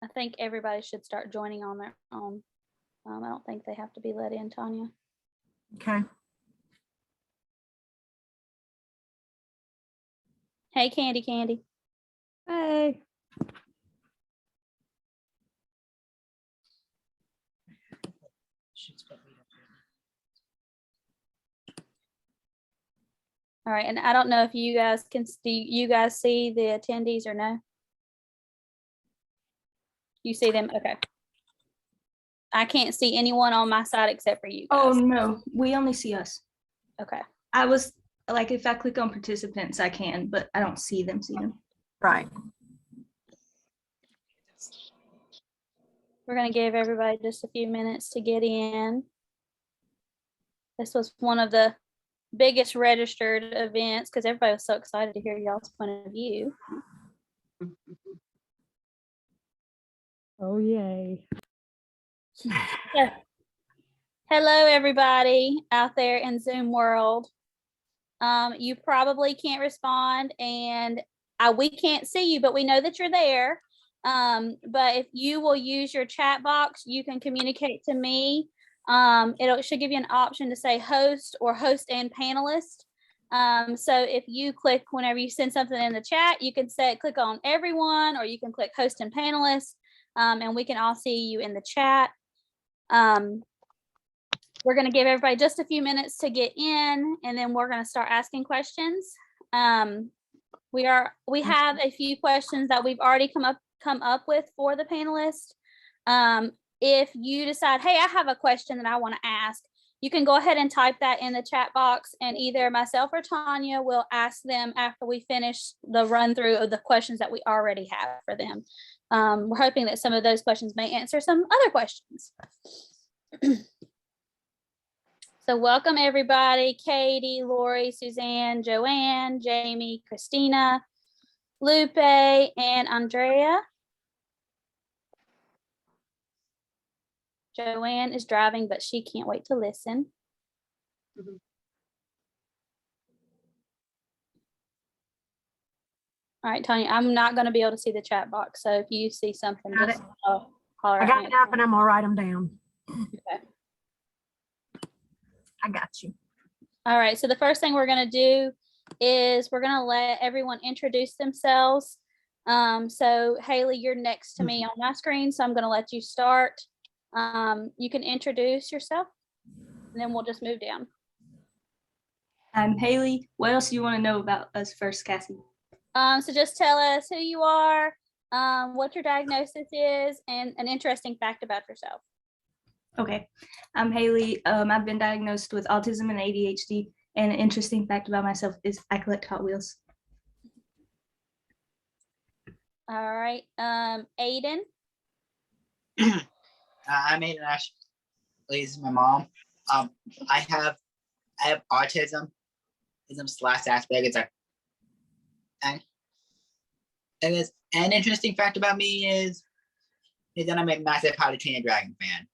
I think everybody should start joining on their own. I don't think they have to be let in, Tanya. Okay. Hey, Candy. Hey. All right, and I don't know if you guys can see, you guys see the attendees or no? You see them? Okay. I can't see anyone on my side except for you guys. Oh no, we only see us. Okay. I was like, if I click on participants, I can, but I don't see them. Right. We're going to give everybody just a few minutes to get in. This was one of the biggest registered events because everybody was so excited to hear y'all's point of view. Oh, yay. Yeah. Hello, everybody out there in Zoom world. You probably can't respond and we can't see you, but we know that you're there. But if you will use your chat box, you can communicate to me. It should give you an option to say host or host and panelist. So if you click, whenever you send something in the chat, you can click on everyone, or you can click host and panelist, and we can all see you in the chat. We're going to give everybody just a few minutes to get in, and then we're going to start asking questions. We have a few questions that we've already come up with for the panelists. If you decide, hey, I have a question that I want to ask, you can go ahead and type that in the chat box, and either myself or Tanya will ask them after we finish the run through of the questions that we already have for them. We're hoping that some of those questions may answer some other questions. So welcome everybody: Katie, Lori, Suzanne, Joanne, Jamie, Christina, Lupe, and Andrea. Joanne is driving, but she can't wait to listen. Mm-hmm. All right, Tanya, I'm not going to be able to see the chat box, so if you see something, just holler I at got me. it up and I'm gonna write them down. Okay. I got you. All right, so the first thing we're going to do is we're going to let everyone introduce themselves. So Haley, you're next to me on my screen, so I'm going to let you start. You can introduce yourself, and then we'll just move down. I'm Haley. What else do you want to know about us first, Cassie? So just tell us who you are, what your diagnosis is, and an interesting fact about yourself. Okay, I'm Haley. I've been diagnosed with autism and ADHD, and an interesting fact about myself is I collect Hot Wheels. All right, Aiden. I'm Aiden Ashley. This is my mom. I have autism. Asperger's. And an interesting fact about me is that I'm a massive How to Train a Dragon fan.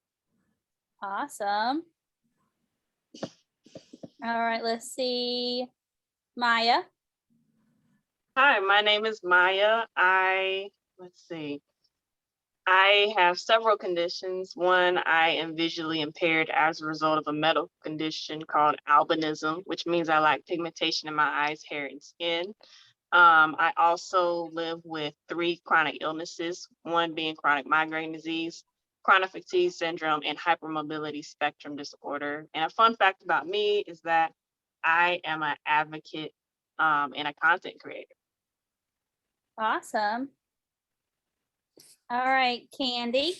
Awesome. All right, let's see. Maya. Hi, my name is Maya. Let's see. I have several conditions. One, I am visually impaired as a result of a medical condition called albinism, which means I lack pigmentation in my eyes, hair, and skin. I also live with 3 chronic illnesses, one being chronic migraine disease, chronic fatigue syndrome, and hypermobility spectrum disorder. And a fun fact about me is that I am an advocate and a content creator. Awesome. All right, Candy.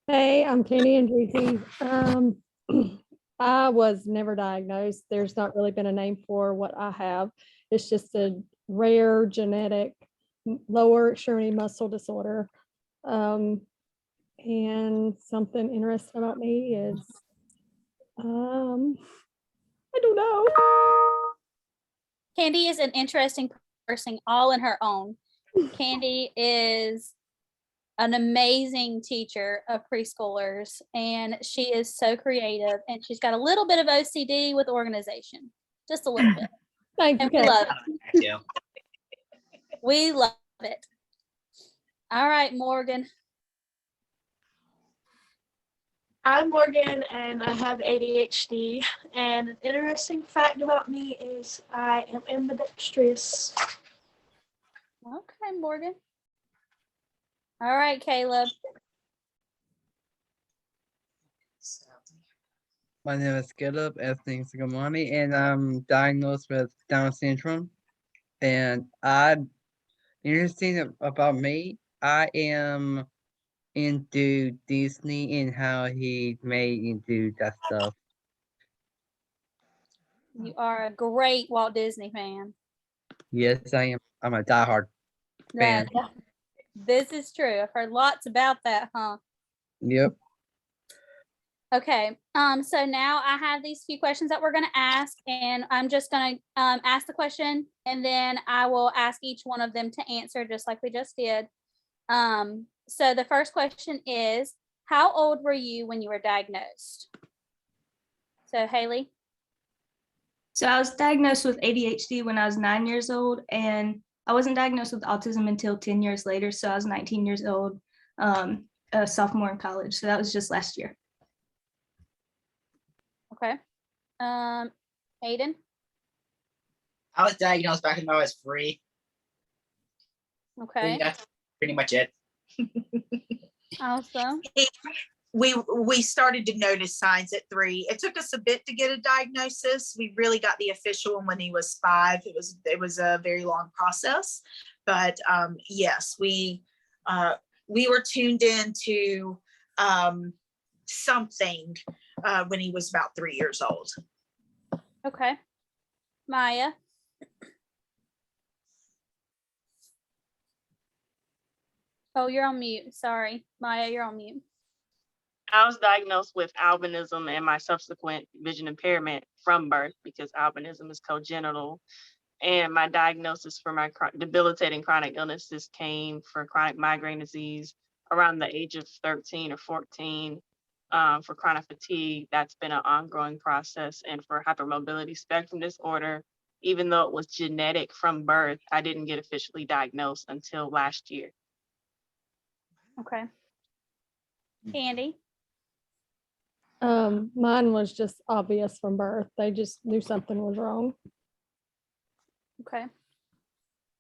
Hey, I'm Candy Andretti. I was never diagnosed. There's not really been a name for what I have. It's just a rare genetic lower extremity muscle disorder. And something interesting about me is, I don't know. Candy is an interesting person all in her own. Candy is an amazing teacher of preschoolers, and she is so creative, and she's got a little bit of OCD with organization, just a little bit. Thank you, And we love it. Yeah. We love it. All right, Morgan. I'm Morgan and I have ADHD. And an interesting fact about me is I am ambidextrous. Okay, Morgan. All right, Caleb. My name is Caleb Ethnic Sagamani, and I'm diagnosed with Down syndrome. And interesting about me, I am into Disney and how he made into that stuff. You are a great Walt Disney fan. Yes, I am. I'm a diehard fan. This is true. I've heard lots about that, huh? Yep. Okay. So now I have these few questions that we're going to ask, and I'm just going to ask the question, and then I will ask each one of them to answer just like we just did. So the first question is, how old were you when you were diagnosed? So Haley. So I was diagnosed with ADHD when I was 9 years old, and I wasn't diagnosed with autism until 10 years later. So I was 19 years old, a sophomore in college. So that was just last year. Okay. Aiden. I was diagnosed back when I was 3. Okay. That's pretty much it. Awesome. We started to notice signs at 3. It took us a bit to get a diagnosis. We really got the official one when he was 5. It was a very long process, but yes, we were tuned into something when he was about 3 years old. Okay. Maya. Oh, you're on mute. Sorry. Maya, you're on mute. I was diagnosed with albinism and my subsequent vision impairment from birth because albinism is congenital. And my diagnosis for my debilitating chronic illnesses came for chronic migraine disease around the age of 13 or 14. For chronic fatigue, that's been an ongoing process. And for hypermobility spectrum disorder, even though it was genetic from birth, I didn't get officially diagnosed until last year. Okay. Candy. Mine was just obvious from birth. They just knew something was wrong. Okay.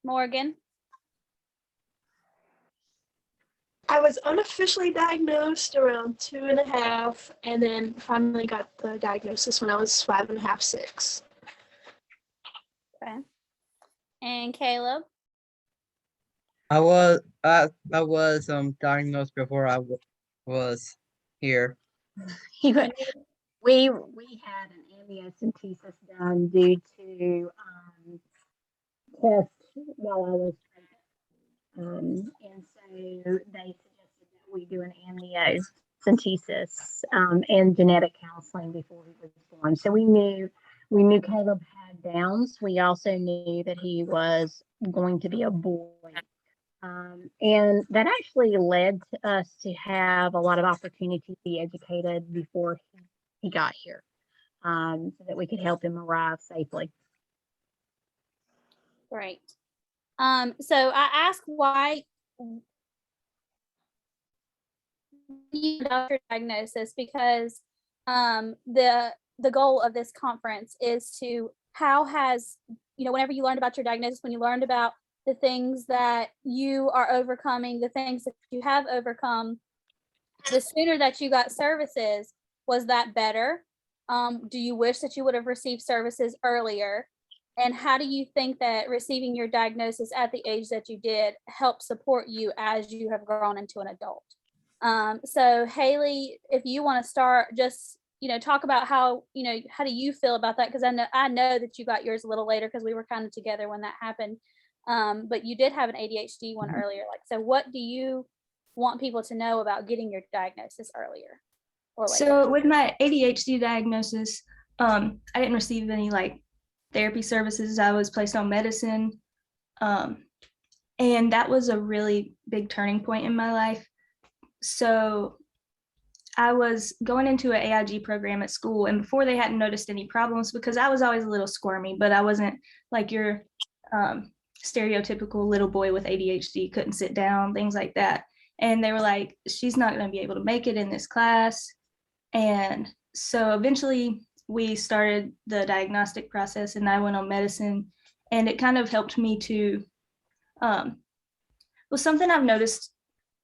Morgan. I was unofficially diagnosed around 2.5, and then finally got the diagnosis when I was 5.5, 6. Okay. And Caleb. I was diagnosed before I was here. We had an amniocentesis done due to tests while I was pregnant, and so they suggested that we do an amniocentesis and genetic counseling before he was born. So we knew Caleb had Downs. We also knew that he was going to be a boy. And that actually led to us to have a lot of opportunity to be educated before he got here, so that we could help him arrive safely. Great. So I asked why you got your diagnosis because the goal of this conference is to whenever you learned about your diagnosis, when you learned about the things that you are overcoming, the things that you have overcome, the sooner that you got services, was that better? Do you wish that you would have received services earlier? And how do you think that receiving your diagnosis at the age that you did helped support you as you have grown into an adult? So Haley, if you want to start, just talk about how do you feel about that? Because I know that you got yours a little later because we were kind of together when that happened. But you did have an ADHD one earlier. So what do you want people to know about getting your diagnosis earlier or later? So with my ADHD diagnosis, I didn't receive any therapy services. I was placed on medicine. And that was a really big turning point in my life. So I was going into an AIG program at school, and before they hadn't noticed any problems because I was always a little squirmy, but I wasn't like your stereotypical little boy with ADHD, couldn't sit down, things like that. And they were like, she's not going to be able to make it in this class. And so eventually we started the diagnostic process and I went on medicine, and it kind of helped me to, well, something I've noticed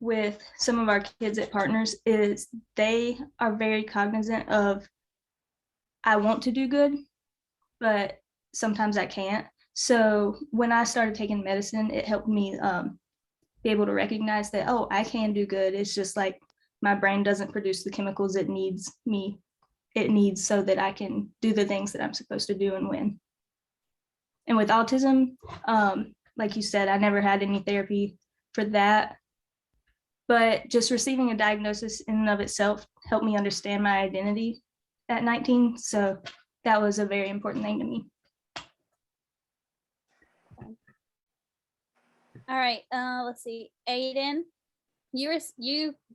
with some of our kids at Partners is they are very cognizant of, I want to do good, but sometimes I can't. So when I started taking medicine, it helped me be able to recognize that, oh, I can do good. It's just like my brain doesn't produce the chemicals it needs so that I can do the things that I'm supposed to do and win. And with autism, like you said, I never had any therapy for that, but just receiving a diagnosis in and of itself helped me understand my identity at 19. So that was a very important thing to me. All right, let's see. Aiden,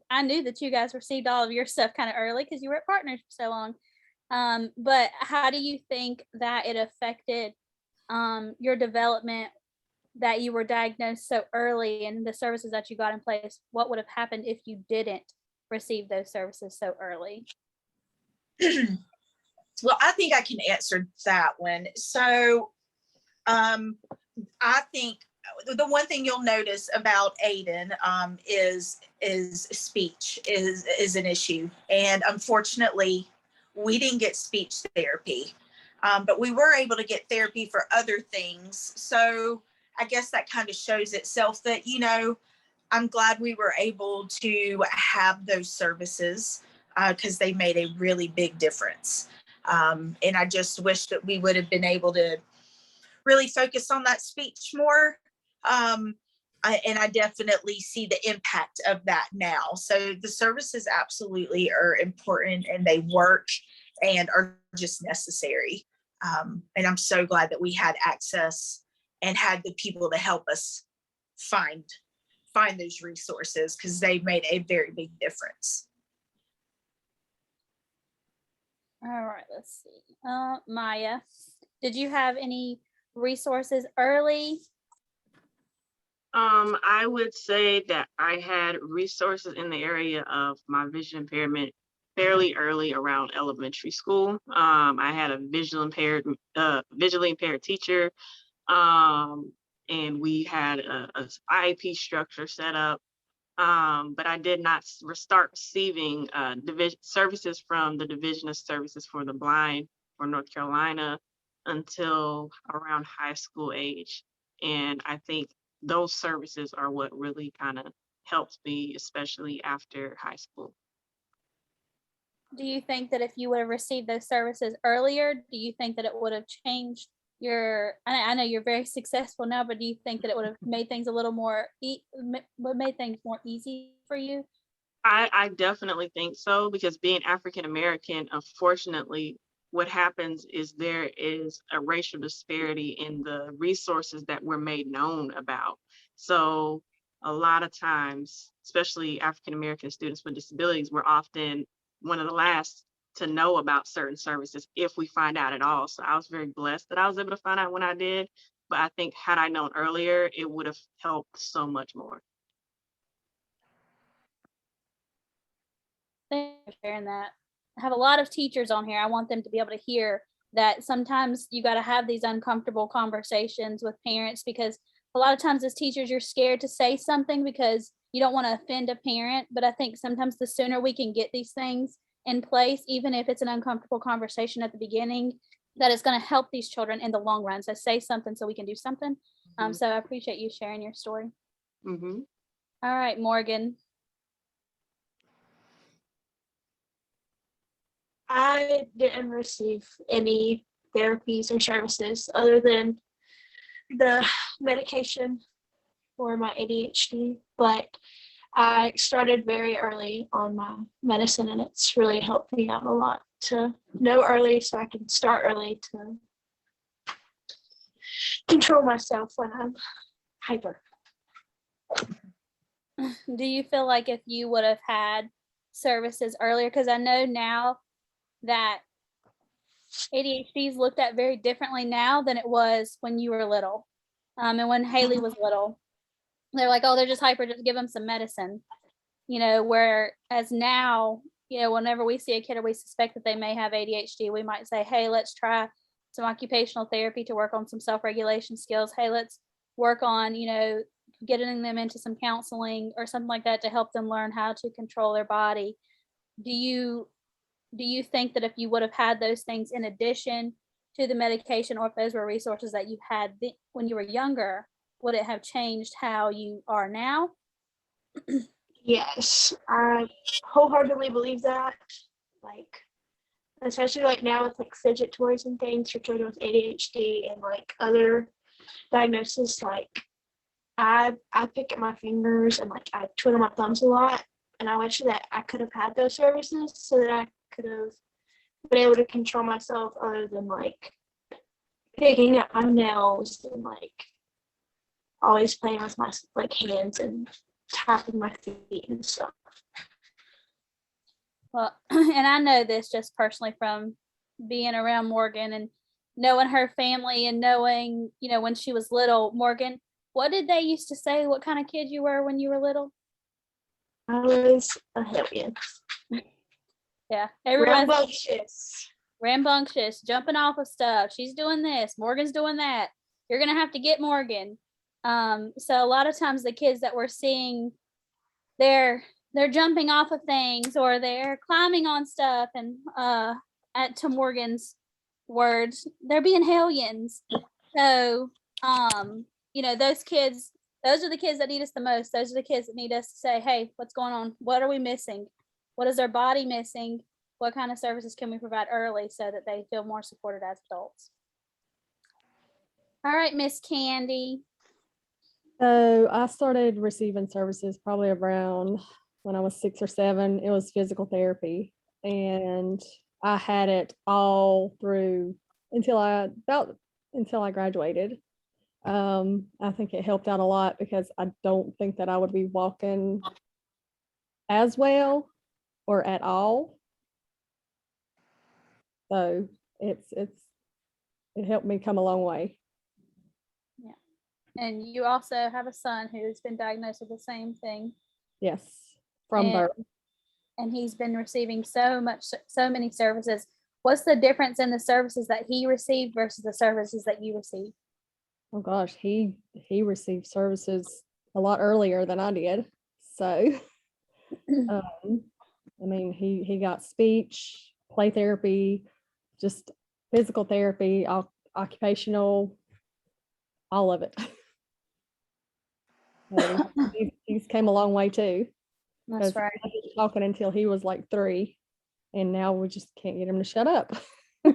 I knew that you guys received all of your stuff kind of early because you were at Partners for so long. But how do you think that it affected your development, that you were diagnosed so early, and the services that you got in place? What would have happened if you didn't receive those services so early? Well, I think I can answer that one. So I think the one thing you'll notice about Aiden is speech is an issue. And unfortunately, we didn't get speech therapy, but we were able to get therapy for other things. So I guess that kind of shows itself that, you know, I'm glad we were able to have those services because they made a really big difference. And I just wish that we would have been able to really focus on that speech more. And I definitely see the impact of that now. So the services absolutely are important, and they work and are just necessary. And I'm so glad that we had access and had the people to help us find those resources, because they made a very big difference. All right, let's see. Maya, did you have any resources early? I would say that I had resources in the area of my vision impairment fairly early around elementary school. I had a visually impaired teacher, and we had a IEP structure set up. But I did not start receiving services from the Division of Services for the Blind for North Carolina until around high school age. And I think those services are what really kind of helped me, especially after high school. Do you think that if you would have received those services earlier, do you think that it would have changed I know you're very successful now, but do you think that it would have made things a little more, made things more easy for you? I definitely think so, because being African American, unfortunately, what happens is there is a racial disparity in the resources that we're made known about. So a lot of times, especially African American students with disabilities, we're often one of the last to know about certain services if we find out at all. So I was very blessed that I was able to find out when I did. But I think had I known earlier, it would have helped so much more. Thank you for sharing that. I have a lot of teachers on here. I want them to be able to hear that sometimes you got to have these uncomfortable conversations with parents, because a lot of times as teachers, you're scared to say something because you don't want to offend a parent. But I think sometimes the sooner we can get these things in place, even if it's an uncomfortable conversation at the beginning, that is going to help these children in the long run. So say something so we can do something. So I appreciate you sharing your story. Mm-hmm. All right, Morgan. I didn't receive any therapies or services other than the medication for my ADHD, but I started very early on my medicine, and it's really helped me out a lot to know early so I can start early to control myself when I'm hyper. Do you feel like if you would have had services earlier, because I know now that ADHD is looked at very differently now than it was when you were little. And when Haley was little, they're like, oh, they're just hyper, just give them some medicine. Whereas now, whenever we see a kid or we suspect that they may have ADHD, we might say, hey, let's try some occupational therapy to work on some self-regulation skills. Hey, let's work on, getting them into some counseling or something like that to help them learn how to control their body. Do you think that if you would have had those things in addition to the medication, or if those were resources that you had when you were younger, would it have changed how you are now? Yes, I wholeheartedly believe that. Like, especially like now with like fidget toys and things for children with ADHD and like other diagnoses, like I pick at my fingers and like I twiddle my thumbs a lot, and I wish that I could have had those services so that I could have been able to control myself other than like picking at my nails and like always playing with my like hands and tapping my feet and stuff. Well, and I know this just personally from being around Morgan and knowing her family and knowing, when she was little. Morgan, what did they used to say? What kind of kid you were when you were little? I was a hellion. Yeah, everyone's Rambunctious. rambunctious, jumping off of stuff. She's doing this. Morgan's doing that. You're gonna have to get Morgan. So a lot of times the kids that we're seeing, they're jumping off of things or they're climbing on stuff, and to Morgan's words, they're being hellions. So those kids, those are the kids that need us the most. Those are the kids that need us to say, hey, what's going on? What are we missing? What is their body missing? What kind of services can we provide early so that they feel more supported as adults? All right, Miss Candy. So I started receiving services probably around when I was 6 or 7. It was physical therapy, and I had it all through until I graduated. I think it helped out a lot because I don't think that I would be walking as well or at all. So it helped me come a long way. Yeah. And you also have a son who's been diagnosed with the same thing. Yes, from birth. And he's been receiving so many services. What's the difference in the services that he received versus the services that you received? Oh gosh, he received services a lot earlier than I did. So, he got speech, play therapy, just physical therapy, occupational, all of it. He's came a long way too. That's right. I was talking until he was like 3, and now we just can't get him to shut up. He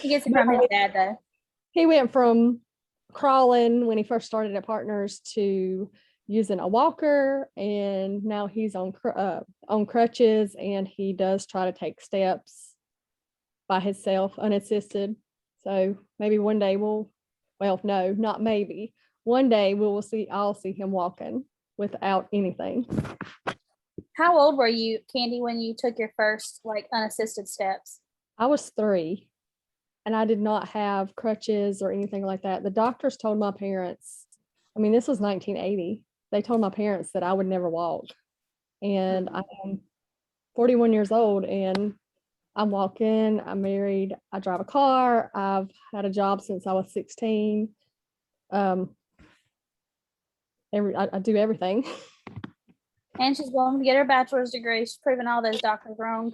gets it from his dad though. He went from crawling when he first started at Partners to using a walker, and now he's on crutches, and he does try to take steps by himself unassisted. So maybe one day not maybe. One day I'll see him walking without anything. How old were you, Candy, when you took your first unassisted steps? I was 3, and I did not have crutches or anything like that. The doctors told my parents, this was 1980. They told my parents that I would never walk. And I am 41 years old, and I'm walking, I'm married, I drive a car, I've had a job since I was 16. I do everything. And she's going to get her bachelor's degree. She's proving all those doctors wrong.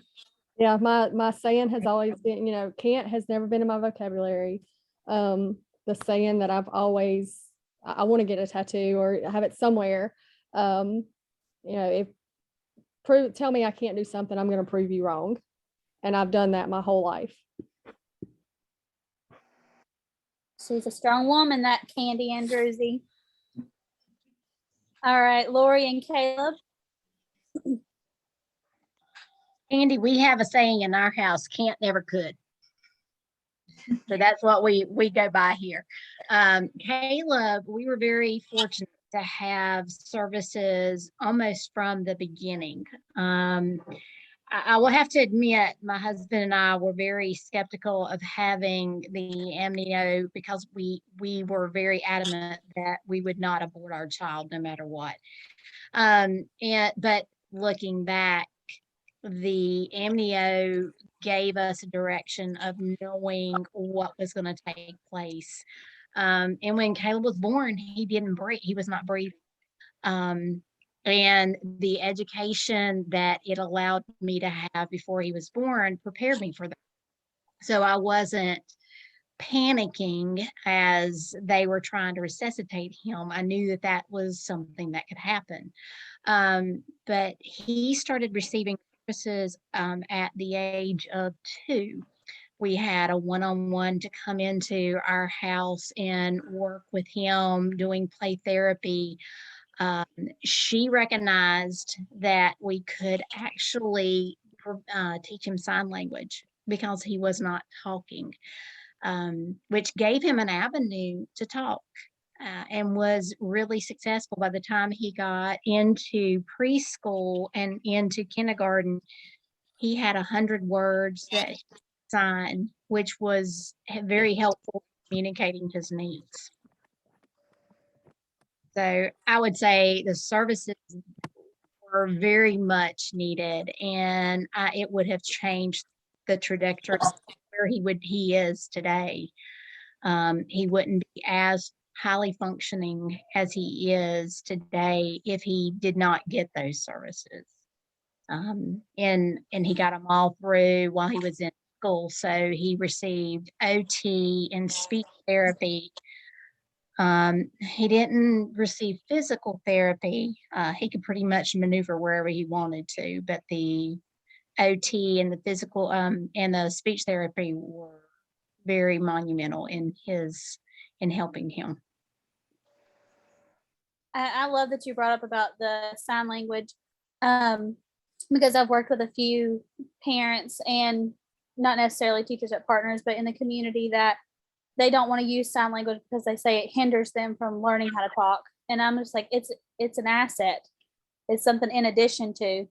Yeah, my saying has always been, can't has never been in my vocabulary. The saying that I've always, I want to get a tattoo or have it somewhere. Tell me I can't do something, I'm going to prove you wrong. And I've done that my whole life. She's a strong woman, that Candy Andrewsy. All right, Lori and Caleb. Andy, we have a saying in our house, can't never could. So that's what we go by here. Caleb, we were very fortunate to have services almost from the beginning. I will have to admit, my husband and I were very skeptical of having the amnio because we were very adamant that we would not abort our child no matter what. But looking back, the amnio gave us a direction of knowing what was going to take place. And when Caleb was born, he didn't breathe. He was not breathing. And the education that it allowed me to have before he was born prepared me for that. So I wasn't panicking as they were trying to resuscitate him. I knew that that was something that could happen. But he started receiving services at the age of 2. We had a one-on-one to come into our house and work with him doing play therapy. She recognized that we could actually teach him sign language because he was not talking, which gave him an avenue to talk. And was really successful. By the time he got into preschool and into kindergarten, he had 100 words that he signed, which was very helpful communicating his needs. So I would say the services were very much needed, and it would have changed the trajectory where he is today. He wouldn't be as highly functioning as he is today if he did not get those services. And he got them all through while he was in school. So he received OT and speech therapy. He didn't receive physical therapy. He could pretty much maneuver wherever he wanted to, but the OT and the physical and the speech therapy were very monumental in helping him. I love that you brought up about the sign language, because I've worked with a few parents and not necessarily teachers at Partners, but in the community that they don't want to use sign language because they say it hinders them from learning how to talk. And I'm just like, it's an asset. It's something in addition to.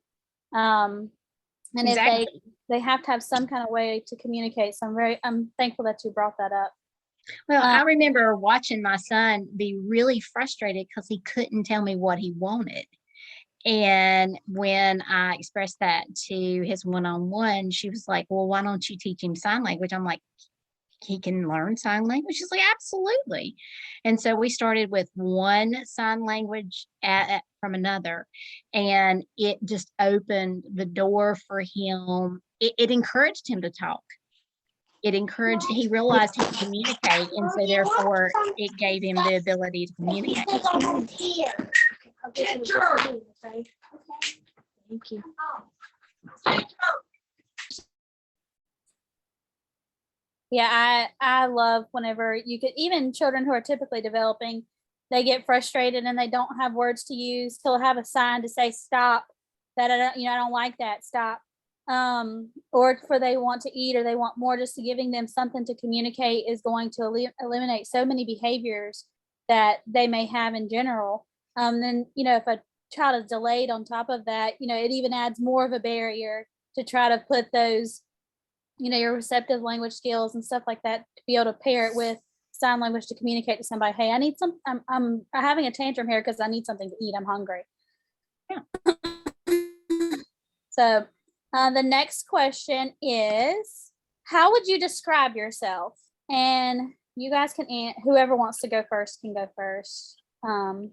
And Exactly. if they have to have some kind of way to communicate. So I'm thankful that you brought that up. Well, I remember watching my son be really frustrated because he couldn't tell me what he wanted. And when I expressed that to his one-on-one, she was like, well, why don't you teach him sign language? I'm like, he can learn sign language. She's like, absolutely. And so we started with one sign language from another, and it just opened the door for him. It encouraged him to talk. He realized he could communicate, and so therefore it gave him the ability to communicate. Thank you. Yeah, I love whenever you could, even children who are typically developing, they get frustrated and they don't have words to use. He'll have a sign to say stop, that I don't like that, stop. Or for they want to eat or they want more, just giving them something to communicate is going to eliminate so many behaviors that they may have in general. Then, if a child is delayed on top of that, it even adds more of a barrier to try to put those, your receptive language skills and stuff like that, to be able to pair it with sign language to communicate to somebody, hey, I need some, I'm having a tantrum here because I need something to eat, I'm hungry. Yeah. So the next question is, how would you describe yourself? And you guys can, whoever wants to go first can go first. I'm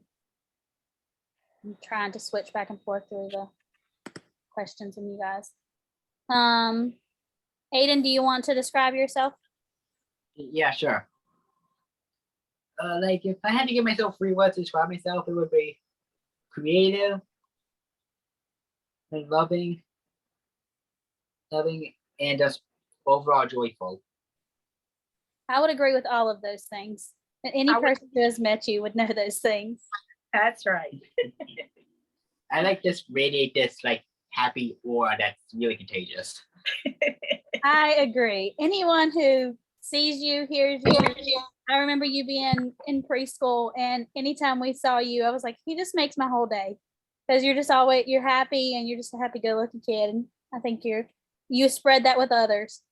trying to switch back and forth through the questions and you guys. Aiden, do you want to describe yourself? Yeah, sure. Like if I had to give myself 3 words to describe myself, it would be creative and loving, and just overall joyful. I would agree with all of those things. Any person who has met you would know those things. That's right. I like just radiate this like happy aura that's really contagious. I agree. Anyone who sees you, hears you, I remember you being in preschool, and anytime we saw you, I was like, he just makes my whole day, because you're just always, you're happy and you're just a happy-go-lucky kid. And I think you spread that with others.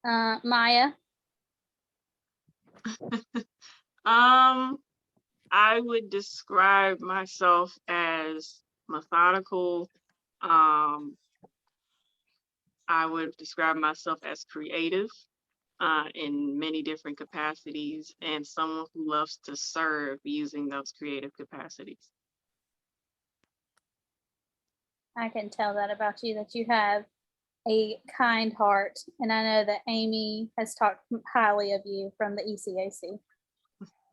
Maya. I would describe myself as methodical. I would describe myself as creative in many different capacities, and someone who loves to serve using those creative capacities. I can tell that about you, that you have a kind heart. And I know that Amy has talked highly of you from the ECAC.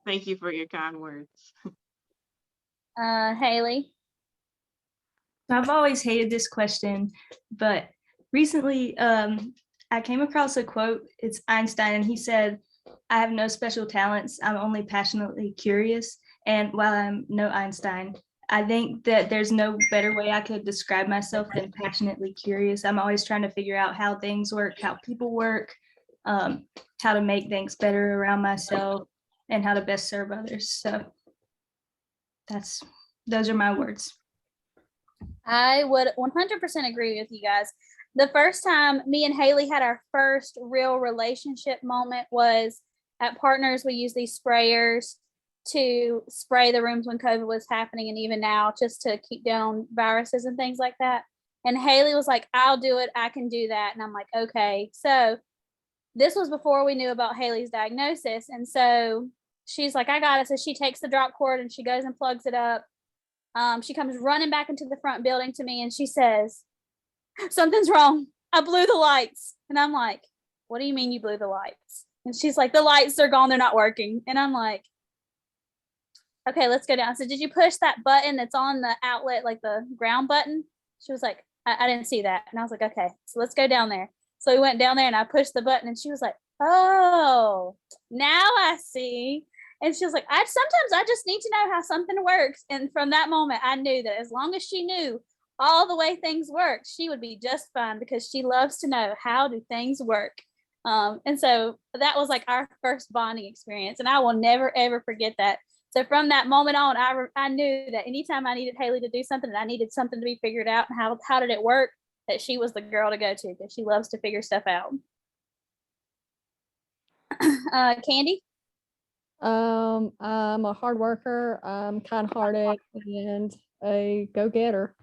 Thank you for your kind words. Haley. I've always hated this question, but recently I came across a quote. It's Einstein, and he said, "I have no special talents. I'm only passionately curious." And while I'm no Einstein, I think that there's no better way I could describe myself than passionately curious. I'm always trying to figure out how things work, how people work, how to make things better around myself, and how to best serve others. So those are my words. I would 100% agree with you guys. The first time me and Haley had our first real relationship moment was at Partners. We used these sprayers to spray the rooms when COVID was happening, and even now, just to keep down viruses and things like that. And Haley was like, "I'll do it. I can do that." And I'm like, "Okay." So this was before we knew about Haley's diagnosis. And so she's like, "I got it." So she takes the drop cord and she goes and plugs it up. She comes running back into the front building to me and she says, "Something's wrong. I blew the lights." And I'm like, "What do you mean you blew the lights?" And she's like, "The lights are gone. They're not working." And I'm like, "Okay, let's go down." So did you push that button that's on the outlet, like the ground button? She was like, I didn't see that. And I was like, "Okay, so let's go down there." So we went down there and I pushed the button and she was like, "Oh, now I see." And she was like, sometimes I just need to know how something works." And from that moment, I knew that as long as she knew all the way things work, she would be just fine, because she loves to know how do things work. And so that was like our first bonding experience. And I will never, ever forget that. So from that moment on, I knew that anytime I needed Haley to do something and I needed something to be figured out and how did it work, that she was the girl to go to, because she loves to figure stuff out. Candy? I'm a hard worker, I'm kind-hearted, and a go-getter.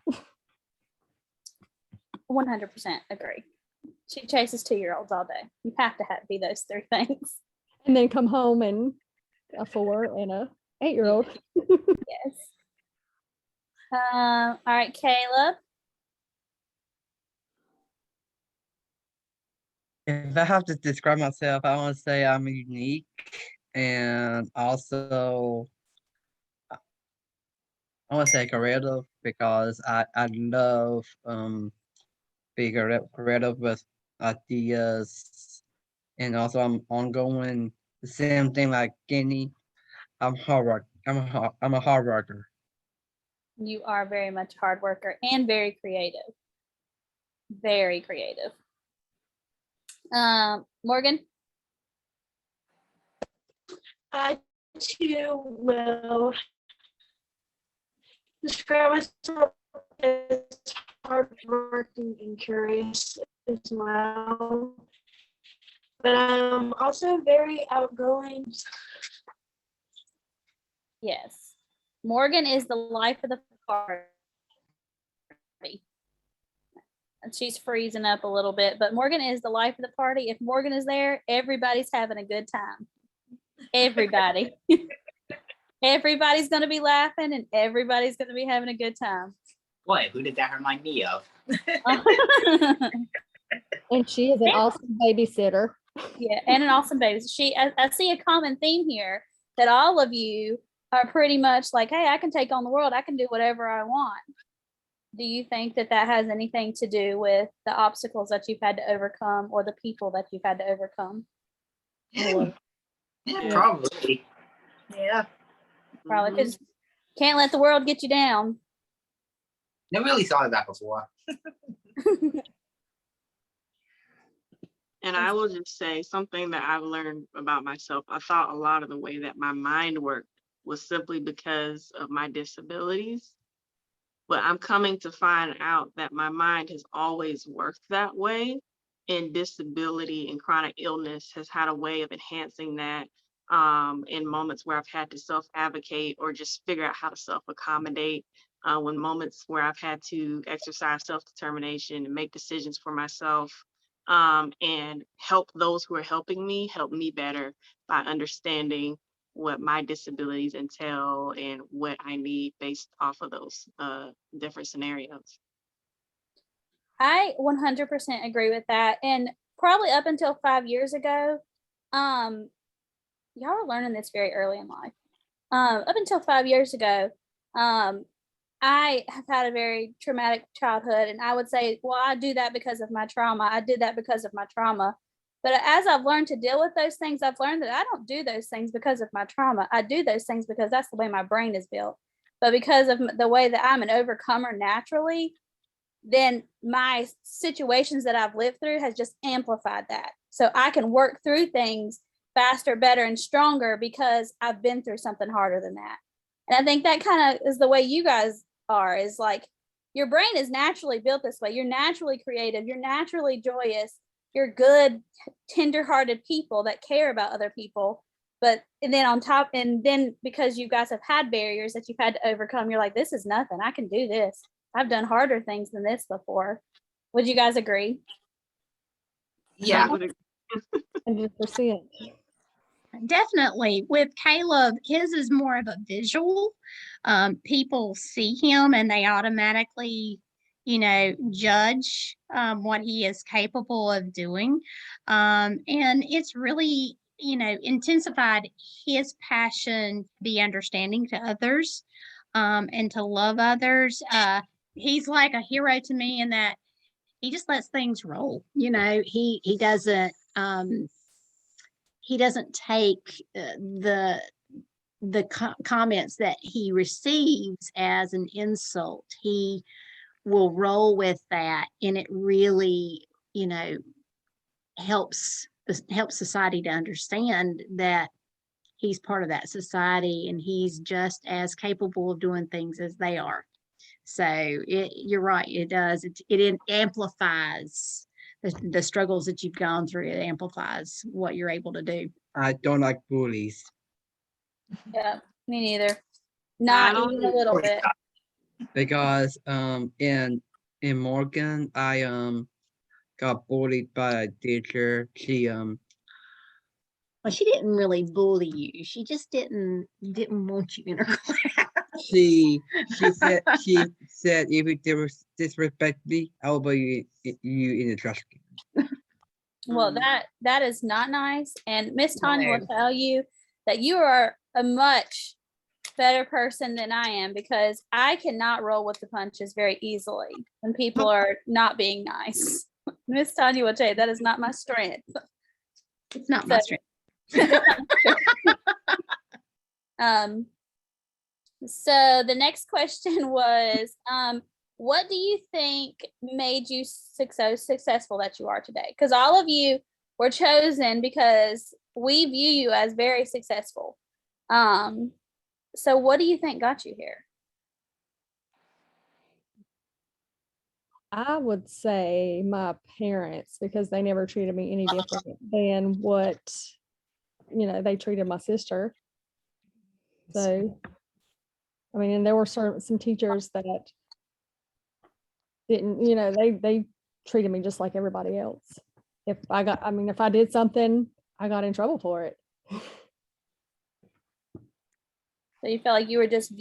100% agree. She chases 2-year-olds all day. You have to be those 3 things. And then come home and a 4 and a 8-year-old. Yes. All right, Caleb. If I have to describe myself, I want to say I'm unique, and also I want to say creative, because I love being creative with ideas, and also I'm ongoing. The same thing like Kenny. I'm hard work. I'm a hard worker. You are very much a hard worker and very creative. Very creative. Morgan? I too will describe myself as hardworking and curious as well. But I'm also very outgoing. Yes. Morgan is the life of the party. And she's freezing up a little bit, but Morgan is the life of the party. If Morgan is there, everybody's having a good time. Everybody. Everybody's going to be laughing and everybody's going to be having a good time. Boy, who did that remind me of? And she is an awesome babysitter. Yeah, and an awesome baby. I see a common theme here, that all of you are pretty much like, "Hey, I can take on the world. I can do whatever I want." Do you think that has anything to do with the obstacles that you've had to overcome, or the people that you've had to overcome? Yeah, probably. Yeah. Probably, because can't let the world get you down. Never really thought of that before. And I will just say something that I've learned about myself. I thought a lot of the way that my mind worked was simply because of my disabilities. But I'm coming to find out that my mind has always worked that way, and disability and chronic illness has had a way of enhancing that, in moments where I've had to self-advocate or just figure out how to self-accommodate, when moments where I've had to exercise self-determination and make decisions for myself, and help those who are helping me help me better by understanding what my disabilities entail and what I need based off of those different scenarios. I 100% agree with that. And probably up until 5 years ago, y'all are learning this very early in life. Up until 5 years ago, I have had a very traumatic childhood, and I would say, well, I do that because of my trauma. I did that because of my trauma. But as I've learned to deal with those things, I've learned that I don't do those things because of my trauma. I do those things because that's the way my brain is built. But because of the way that I'm an overcomer naturally, then my situations that I've lived through has just amplified that. So I can work through things faster, better, and stronger because I've been through something harder than that. And I think that kind of is the way you guys are, is like your brain is naturally built this way. You're naturally creative, you're naturally joyous, you're good, tender-hearted people that care about other people. But and then on top, and then because you guys have had barriers that you've had to overcome, you're like, this is nothing. I can do this. I've done harder things than this before. Would you guys agree? Yeah. 100%. Definitely. With Caleb, his is more of a visual. People see him and they automatically, judge what he is capable of doing. And it's really, intensified his passion to be understanding to others, and to love others. He's like a hero to me in that he just lets things roll. He doesn't take the comments that he receives as an insult. He will roll with that, and it really, helps society to understand that he's part of that society and he's just as capable of doing things as they are. So you're right, it does. It amplifies the struggles that you've gone through. It amplifies what you're able to do. I don't like bullies Yeah, me neither. Not even a little bit. because in Morgan I got bullied by a teacher. Well, she didn't really bully you. She just didn't want you in her class. she said if you disrespect me, I will put you in the trash can. Well, that is not nice. And Miss Tanya No. will tell you that you are a much better person than I am, because I cannot roll with the punches very easily when people are not being nice. Miss Tanya will tell you that is not my strength. It's not my strength. So the next question was, what do you think made you successful that you are today? Because all of you were chosen because we view you as very successful. So what do you think got you here? I would say my parents, because they never treated me any different than what, they treated my sister. So, I mean, and there were some teachers that didn't, they treated me just like everybody else. If I did something, I got in trouble for it. So you felt like you were just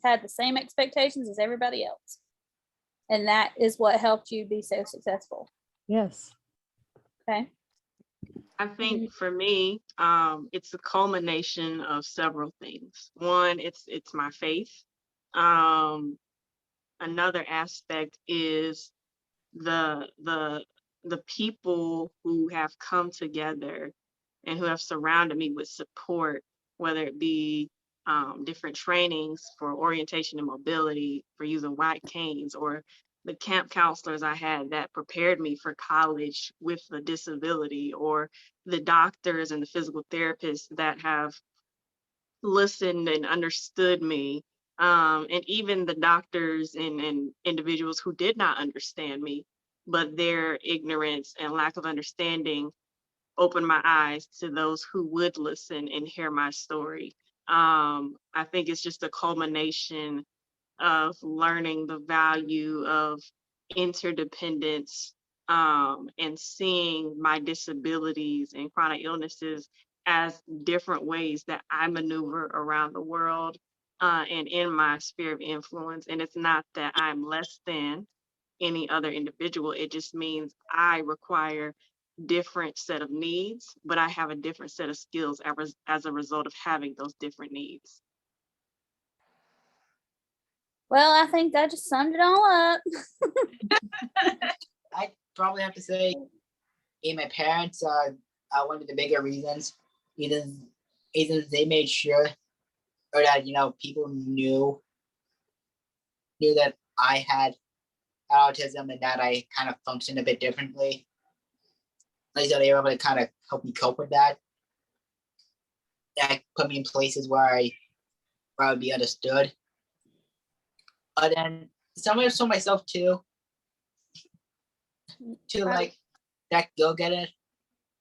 had the same expectations as everybody else. And that is what helped you be so successful. Yes. Okay. I think for me, it's a culmination of several things. One, it's my faith. Another aspect is the people who have come together and who have surrounded me with support, whether it be different trainings for orientation and mobility for using white canes, or the camp counselors I had that prepared me for college with a disability, or the doctors and the physical therapists that have listened and understood me And even the doctors and individuals who did not understand me, but their ignorance and lack of understanding opened my eyes to those who would listen and hear my story. I think it's just a culmination of learning the value of interdependence, and seeing my disabilities and chronic illnesses as different ways that I maneuver around the world, and in my sphere of influence. And it's not that I'm less than any other individual. It just means I require different set of needs, but I have a different set of skills as a result of having those different needs. Well, I think that just summed it all up. I probably have to say, my parents are one of the bigger reasons. Either they made sure, or that people knew that I had autism and that I kind of functioned a bit differently. Like, so they were able to kind of help me cope with that. That put me in places where I would be understood. But then somewhere for myself too, to like that go-getter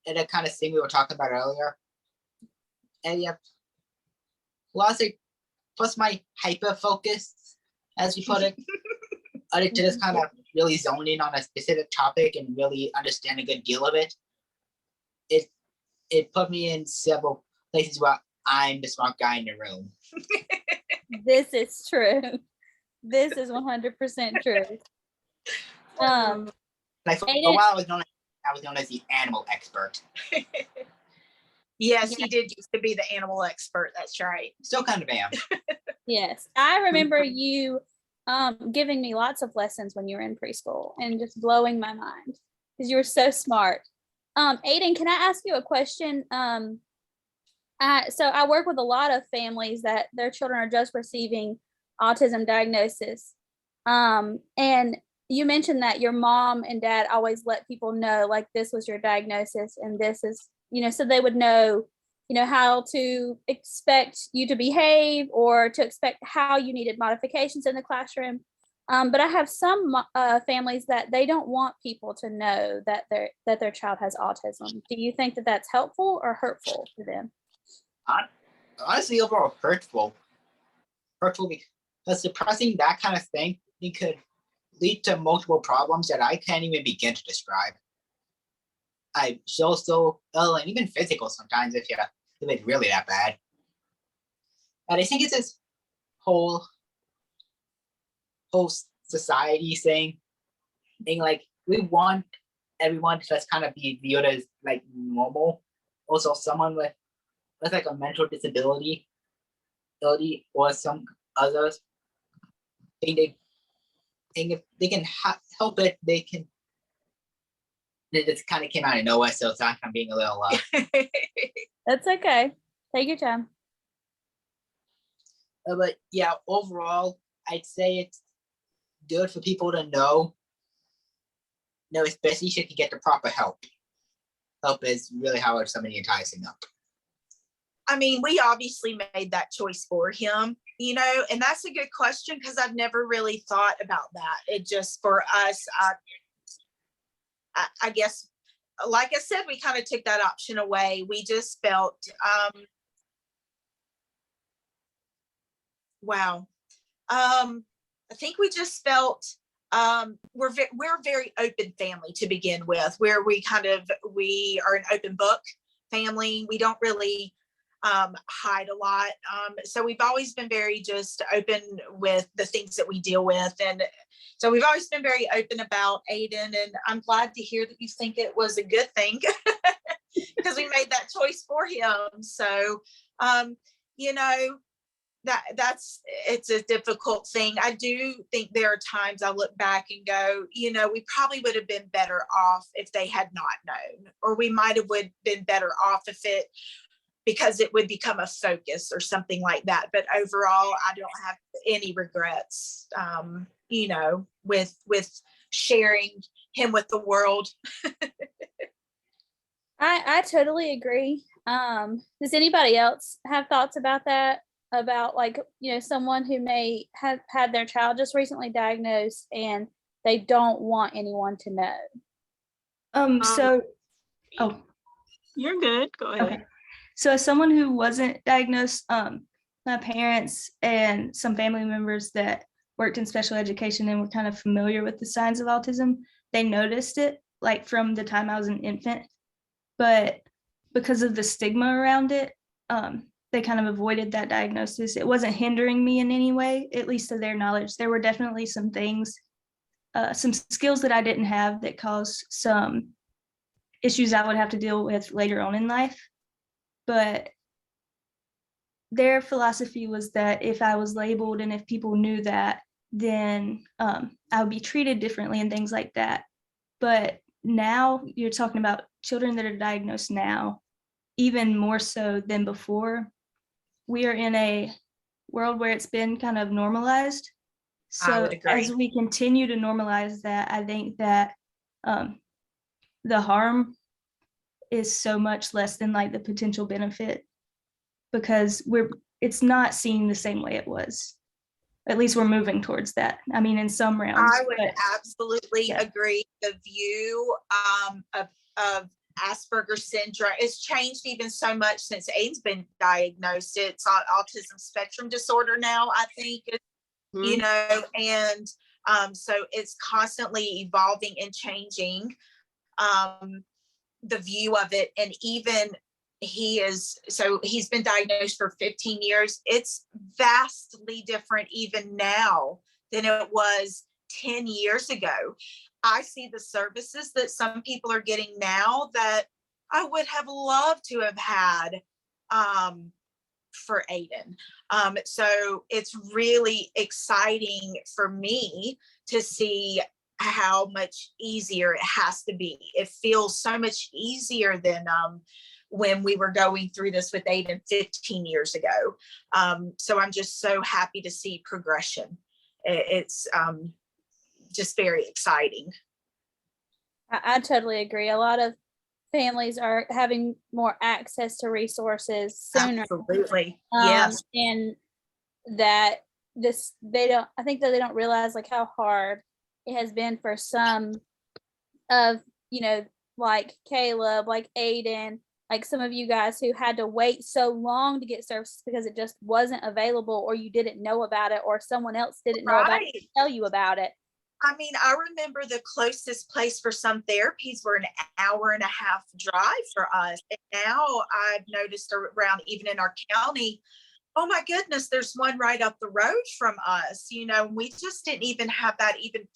and that kind of thing we were talking about earlier. And yeah, plus my hyper focus, as we put it, to just kind of really zone in on a specific topic and really understand a good deal of it. It put me in several places where I'm the smart guy in the room. This is true. This is 100% true. Like for a while, I was known as the animal expert. Yes, he did used to be the animal expert. That's right. Still kind of am. Yes, I remember you giving me lots of lessons when you were in preschool and just blowing my mind because you were so smart. Aiden, can I ask you a question? So I work with a lot of families that their children are just receiving autism diagnosis. And you mentioned that your mom and dad always let people know, like, this was your diagnosis and this is, so they would know, how to expect you to behave or to expect how you needed modifications in the classroom. But I have some families that they don't want people to know that their child has autism. Do you think that that's helpful or hurtful to them? Honestly, overall hurtful because suppressing that kind of thing, it could lead to multiple problems that I can't even begin to describe. I so and even physical sometimes if it's really that bad. And I think it's this whole society thing, like we want everyone to just kind of be viewed as like normal. Also, someone with like a mental disability or some others think if they can help it, they can. It just kind of came out of nowhere, so it's not kind of being a little. That's okay. Take your time. But yeah, overall, I'd say it's good for people to know. Especially if you can get the proper help. Help is really how somebody enticing up. I mean, we obviously made that choice for him, and that's a good question because I've never really thought about that. It just for us, I guess, like I said, we kind of took that option away. We just felt, wow. I think we just felt we're a very open family to begin with, where we are an open book family. We don't really hide a lot. So we've always been very just open with the things that we deal with. And so we've always been very open about Aiden. And I'm glad to hear that you think it was a good thing because we made that choice for him. So, it's a difficult thing. I do think there are times I look back and go, we probably would have been better off if they had not known, or we might have been better off because it would become a focus or something like that. But overall, I don't have any regrets, with sharing him with the world. I totally agree. Does anybody else have thoughts about that? about like, someone who may have had their child just recently diagnosed and they don't want anyone to know? So, oh, You're good. Go ahead. okay. So as someone who wasn't diagnosed, my parents and some family members that worked in special education and were kind of familiar with the signs of autism, they noticed it like from the time I was an infant. But because of the stigma around it, they kind of avoided that diagnosis. It wasn't hindering me in any way, at least to their knowledge. There were definitely some things, some skills that I didn't have that caused some issues I would have to deal with later on in life. But their philosophy was that if I was labeled and if people knew that, then I would be treated differently and things like that. But now you're talking about children that are diagnosed now, even more so than before. We are in a world where it's been kind of normalized. I So would agree. as we continue to normalize that, I think that the harm is so much less than like the potential benefit, because it's not seen the same way it was. At least we're moving towards that. I mean, in some realms. I would absolutely yeah. agree. The view of Asperger's syndrome, it's changed even so much since Aiden's been diagnosed. It's autism spectrum disorder now, I think, and so it's constantly evolving and changing, the view of it. And even he's been diagnosed for 15 years. It's vastly different even now than it was 10 years ago. I see the services that some people are getting now that I would have loved to have had for Aiden. So it's really exciting for me to see how much easier it has to be. It feels so much easier than when we were going through this with Aiden 15 years ago. So I'm just so happy to see progression. It's just very exciting. I totally agree. A lot of families are having more access to resources sooner. Absolutely. Yes. And that I think that they don't realize like how hard it has been for some of, like Caleb, like Aiden, like some of you guys who had to wait so long to get services because it just wasn't available, or you didn't know about it, or someone else didn't know about it to tell you about it. I mean, I remember the closest place for some therapies were an hour and a half drive for us. And now I've noticed around, even in our county, oh my goodness, there's one right up the road from us. We just didn't even have that even,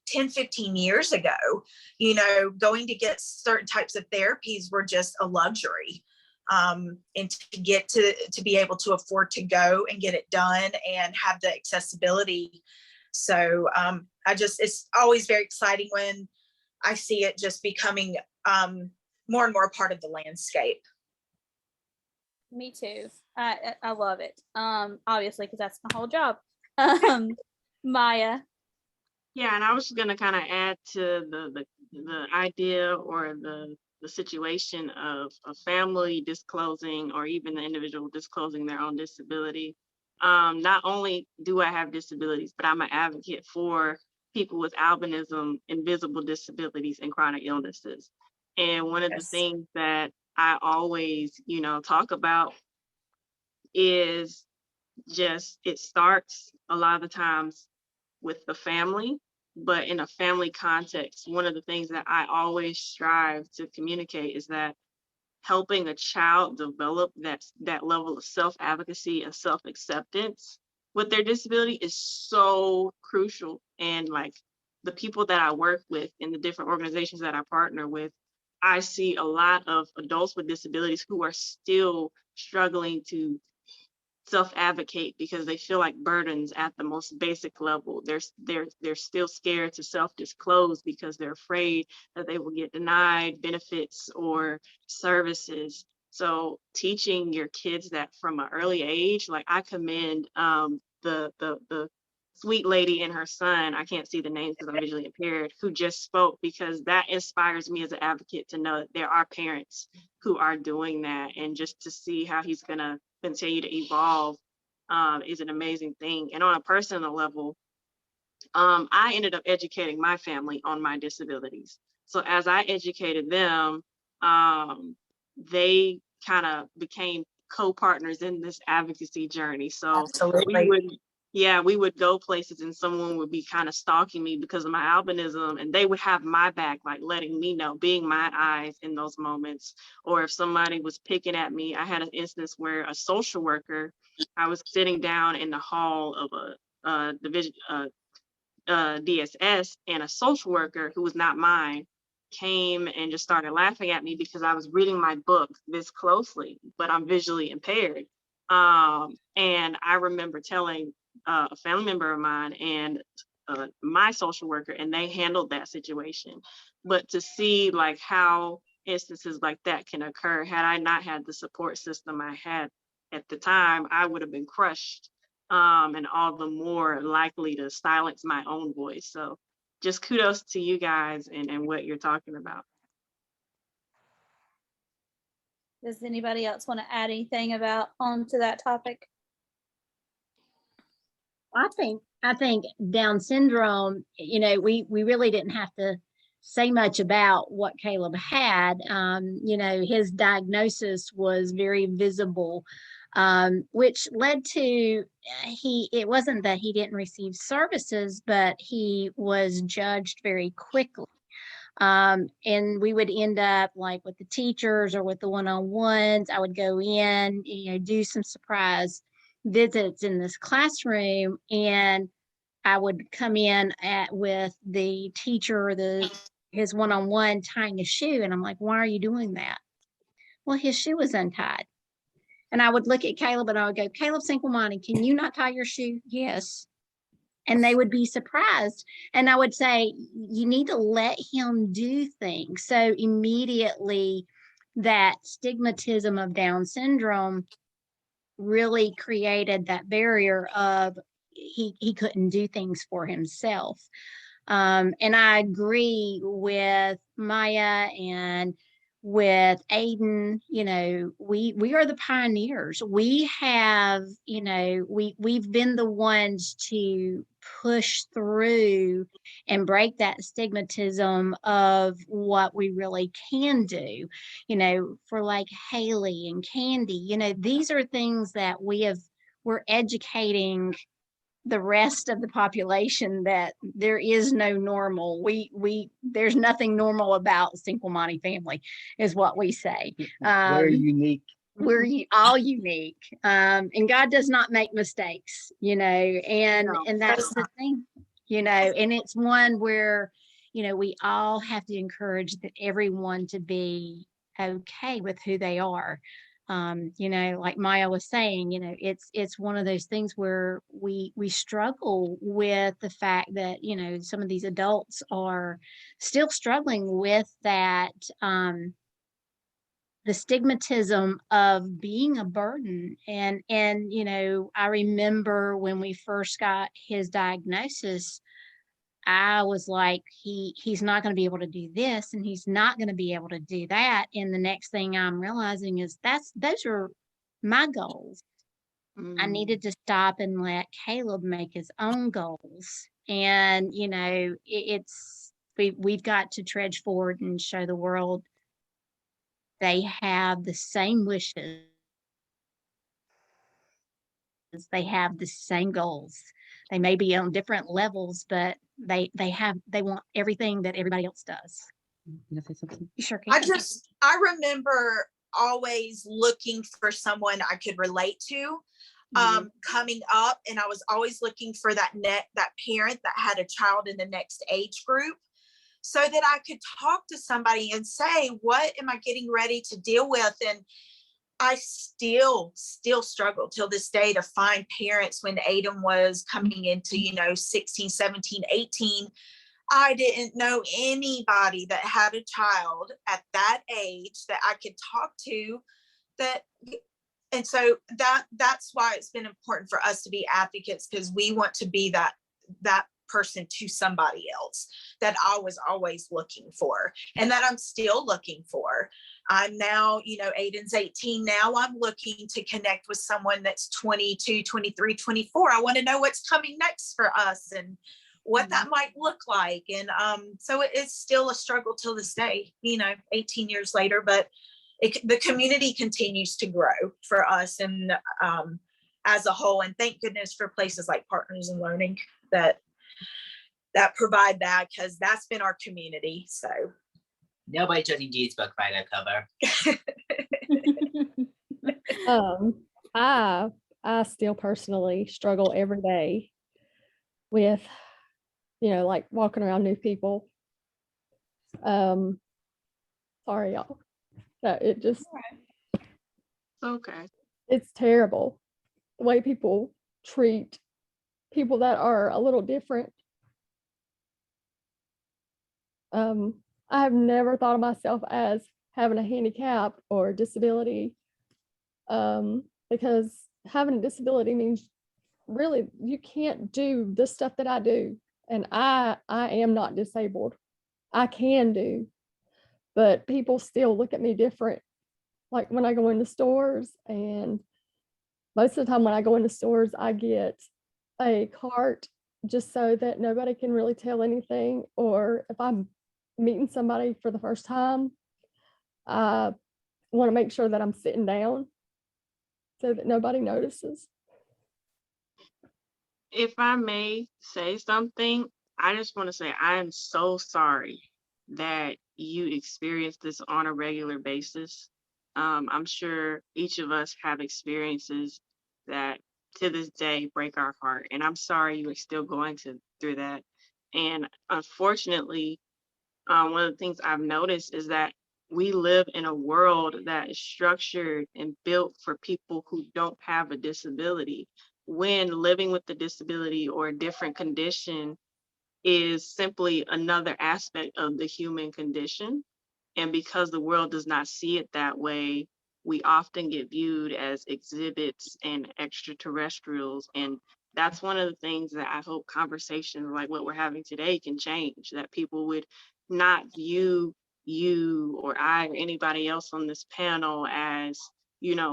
10, 15 years ago. Going to get certain types of therapies were just a luxury. And to get to be able to afford to go and get it done and have the accessibility. So it's always very exciting when I see it just becoming more and more part of the landscape. Me too. I love it. Obviously, because that's my whole job. Maya. Yeah, and I was going to kind of add to the idea or the situation of a family disclosing, or even the individual disclosing their own disability. Not only do I have disabilities, but I'm an advocate for people with albinism, invisible disabilities, and chronic illnesses. And one of the things that I always, talk about is just, it starts a lot of the times with the family, but in a family context, one of the things that I always strive to communicate is that helping a child develop that level of self-advocacy and self-acceptance with their disability is so crucial. And like the people that I work with in the different organizations that I partner with, I see a lot of adults with disabilities who are still struggling to self-advocate because they feel like burdens at the most basic level. They're still scared to self-disclose because they're afraid that they will get denied benefits or services. So teaching your kids that from an early age, like I commend the sweet lady and her son, I can't see the names because I'm visually impaired, who just spoke, because that inspires me as an advocate to know that there are parents who are doing that, and just to see how he's gonna continue to evolve is an amazing thing. And on a personal level, I ended up educating my family on my disabilities. So as I educated them, they kind of became co-partners in this advocacy journey. So we would go places and someone would be kind of stalking me because of my albinism, and they would have my back, like letting me know, being my eyes in those moments. Or if somebody was picking at me, I had an instance where a social worker, I was sitting down in the hall of a division, DSS, and a social worker who was not mine came and just started laughing at me because I was reading my book this closely, but I'm visually impaired. And I remember telling a family member of mine and my social worker, and they handled that situation. But to see like how instances like that can occur, had I not had the support system I had at the time, I would have been crushed, and all the more likely to silence my own voice. So just kudos to you guys and what you're talking about. Does anybody else want to add anything about onto that topic? I think Down syndrome, you know, we really didn't have to say much about what Caleb had. You know, his diagnosis was very visible, which led to it wasn't that he didn't receive services, but he was judged very quickly. And we would end up like with the teachers or with the one-on-ones. I would go in, you know, do some surprise visits in this classroom, and I would come in with the teacher, his one-on-one tying a shoe, and I'm like, why are you doing that? Well, his shoe was untied. And I would look at Caleb and I would go, Caleb Sinquamani, can you not tie your shoe? Yes. And they would be surprised. And I would say, you need to let him do things. So immediately that stigmatism of Down syndrome really created that barrier of he couldn't do things for himself. And I agree with Maya and with Aiden. You know, we are the pioneers. We have, you know, we've been the ones to push through and break that stigmatism of what we really can do. You know, for like Haley and Candy, you know, these are things that we're educating the rest of the population that there is no normal. There's nothing normal about Sinquamani family, is what we say. We're unique. We're all unique, and God does not make mistakes, you know. And that's the thing, you know. And it's one where, you know, we all have to encourage that everyone to be okay with who they are. You know, like Maya was saying, you know, it's one of those things where we struggle with the fact that, you know, some of these adults are still struggling with that, the stigmatism of being a burden. And you know, I remember when we first got his diagnosis, I was like, he's not going to be able to do this, and he's not going to be able to do that. And the next thing I'm realizing is those are my goals. I needed to stop and let Caleb make his own goals. And, you know, we've got to trudge forward and show the world they have the same wishes. They have the same goals. They may be on different levels, but they want everything that everybody else does. You say something? You sure can. I remember always looking for someone I could relate to, coming up, and I was always looking for that parent that had a child in the next age group, so that I could talk to somebody and say, what am I getting ready to deal with? And I still struggle till this day to find parents. When Aiden was coming into, you know, 16, 17, 18, I didn't know anybody that had a child at that age that I could talk to. And so that's why it's been important for us to be advocates, because we want to be that person to somebody else that I was always looking for and that I'm still looking for. I'm now, Aiden's 18 now. I'm looking to connect with someone that's 22, 23, 24. I want to know what's coming next for us and what that might look like. And so it's still a struggle till this day, 18 years later, but the community continues to grow for us and as a whole. And thank goodness for places like Partners in Learning that provide that, because that's been our community. So Nobody judging G's book by the cover. I still personally struggle every day with, like walking around new people. Sorry, y'all. It just, Okay. it's terrible the way people treat people that are a little different. I have never thought of myself as having a handicap or disability, because having a disability means really you can't do the stuff that I do. And I am not disabled. I can do, but people still look at me different. Like when I go into stores, and most of the time when I go into stores, I get a cart just so that nobody can really tell anything. Or if I'm meeting somebody for the first time, I want to make sure that I'm sitting down so that nobody notices. If I may say something, I just want to say I am so sorry that you experience this on a regular basis. I'm sure each of us have experiences that to this day break our heart, and I'm sorry you are still going through that. And unfortunately, one of the things I've noticed is that we live in a world that is structured and built for people who don't have a disability, when living with a disability or a different condition is simply another aspect of the human condition. And because the world does not see it that way, we often get viewed as exhibits and extraterrestrials. And that's one of the things that I hope conversations like what we're having today can change, that people would not view you or I or anybody else on this panel as,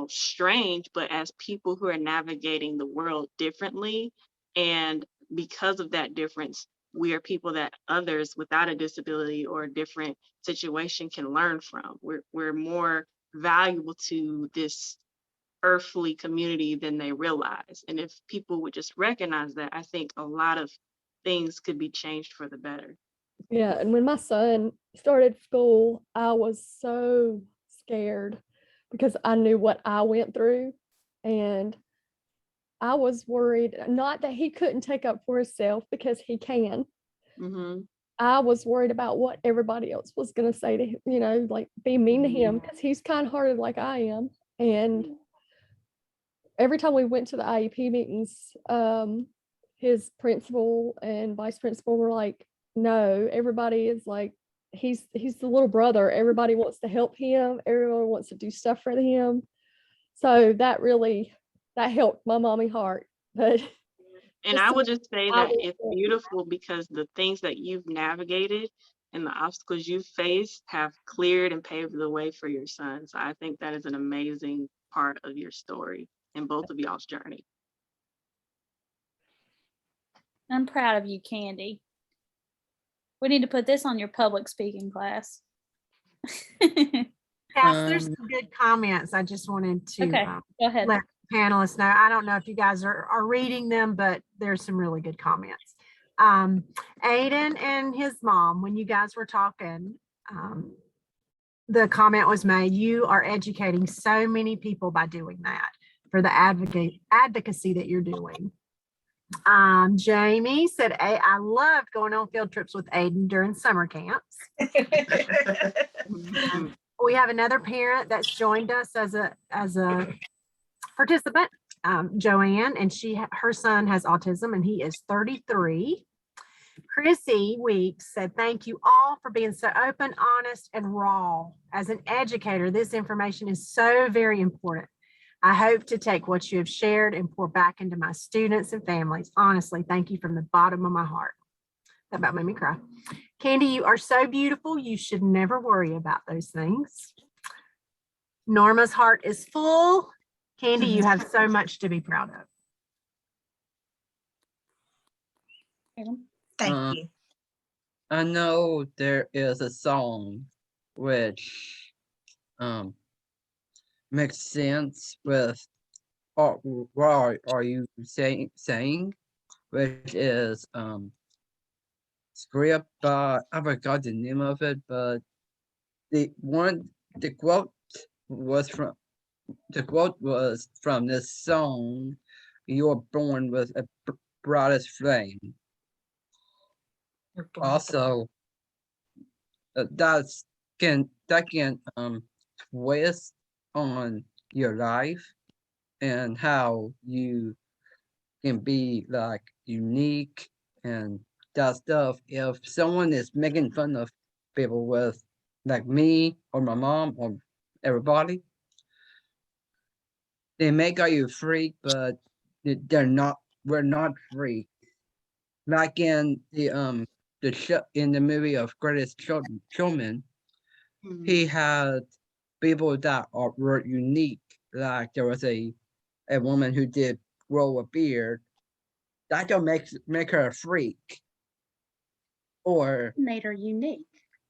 strange, but as people who are navigating the world differently. And because of that difference, we are people that others without a disability or a different situation can learn from. We're more valuable to this earthly community than they realize. And if people would just recognize that, I think a lot of things could be changed for the better. Yeah, and when my son started school, I was so scared because I knew what I went through, and I was worried, not that he couldn't take up for himself, because he can. Mm-hmm. I was worried about what everybody else was going to say to him, like be mean to him, because he's kind-hearted like I am. And every time we went to the IEP meetings, his principal and vice principal were like, no, everybody is like, he's the little brother. Everybody wants to help him. Everyone wants to do stuff for him. So that helped my mommy heart. But and I would just say that it's beautiful because the things that you've navigated and the obstacles you've faced have cleared and paved the way for your son. So I think that is an amazing part of your story and both of y'all's journey. I'm proud of you, Candy. We need to put this on your public speaking class. Yes, there's some good comments. I just wanted to Okay, go ahead. let panelists know. I don't know if you guys are reading them, but there's some really good comments. Aiden and his mom, when you guys were talking, the comment was made, you are educating so many people by doing that, for the advocacy that you're doing. Jamie said, I loved going on field trips with Aiden during summer camps. We have another parent that's joined us as a participant, Joanne, and her son has autism and he is 33. Chrissy Weeks said, thank you all for being so open, honest, and raw. As an educator, this information is so very important. I hope to take what you have shared and pour back into my students and families. Honestly, thank you from the bottom of my heart. That about made me cry. Candy, you are so beautiful. You should never worry about those things. Norma's heart is full. Candy, you have so much to be proud of. Thank Um, you. I know there is a song which makes sense with what are you saying, which is script by I forgot the name of it, but the quote was from this song, "You're born with a brightest flame." Also, that can twist on your life and how you can be like unique and that stuff. If someone is making fun of people with like me or my mom or everybody, they may call you a freak, but they're not. We're not freak. Like in the show in the movie of Greatest Showman, he had people that were unique. Like there was a woman who did grow a beard. That don't make her a freak. Or Made her unique.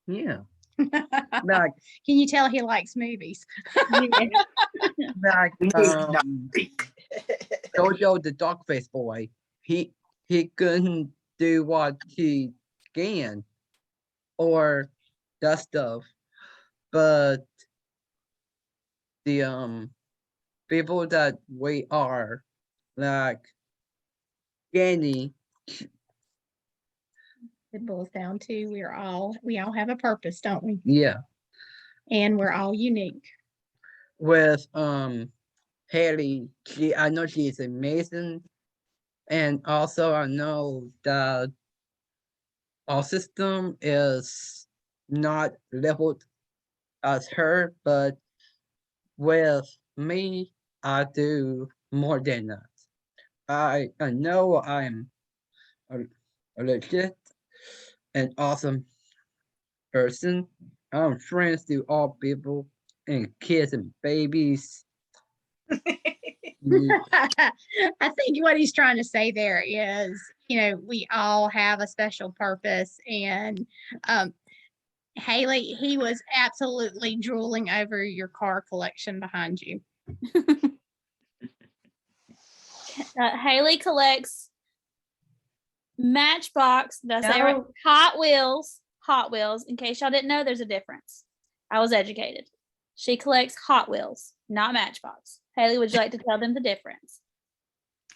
yeah, Can like you tell he likes movies? like Jojo the dog face boy. He couldn't do what he can or that stuff, but the people that we are like Danny. It boils down to we all have a purpose, don't we? Yeah, And we're all unique. with Haley, I know she's amazing, and also I know that our system is not leveled as her, but with me, I do more than that. I know I'm a legit and awesome person. I'm friends to all people and kids and babies. I think what he's trying to say there is, we all have a special purpose. And Haley, he was absolutely drooling over your car collection behind you. Haley collects Matchbox. Did I say it right? No. Hot Wheels. Hot Wheels. In case y'all didn't know, there's a difference. I was educated. She collects Hot Wheels, not Matchbox. Haley, would you like to tell them the difference?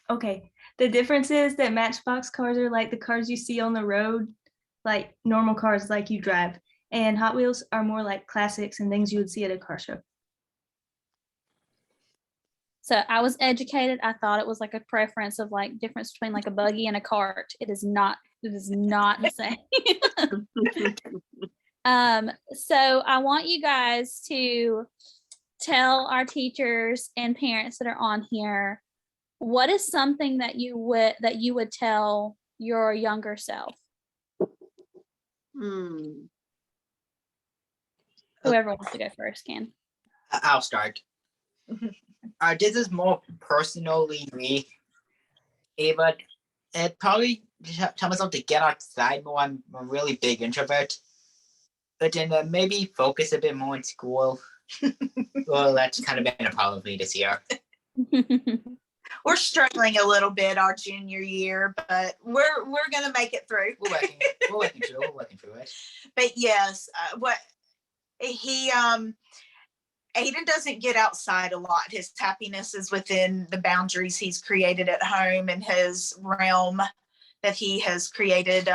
Okay. The difference is that Matchbox cars are like the cars you see on the road, like normal cars like you drive. And Hot Wheels are more like classics and things you would see at a car show. So I was educated. I thought it was like a preference of like difference between like a buggy and a cart. It is not the same. So I want you guys to tell our teachers and parents that are on here, what is something that you would tell your younger self? Whoever wants to go first can. I'll start. This is more personally me, but it probably tell myself to get outside more. I'm a really big introvert, but then maybe focus a bit more in school. Well, that's kind of been a problem for me this year. We're struggling a little bit our junior year, but we're gonna make it through. We're working through it. But yes, what he Aiden doesn't get outside a lot. His happiness is within the boundaries he's created at home and his realm that he has created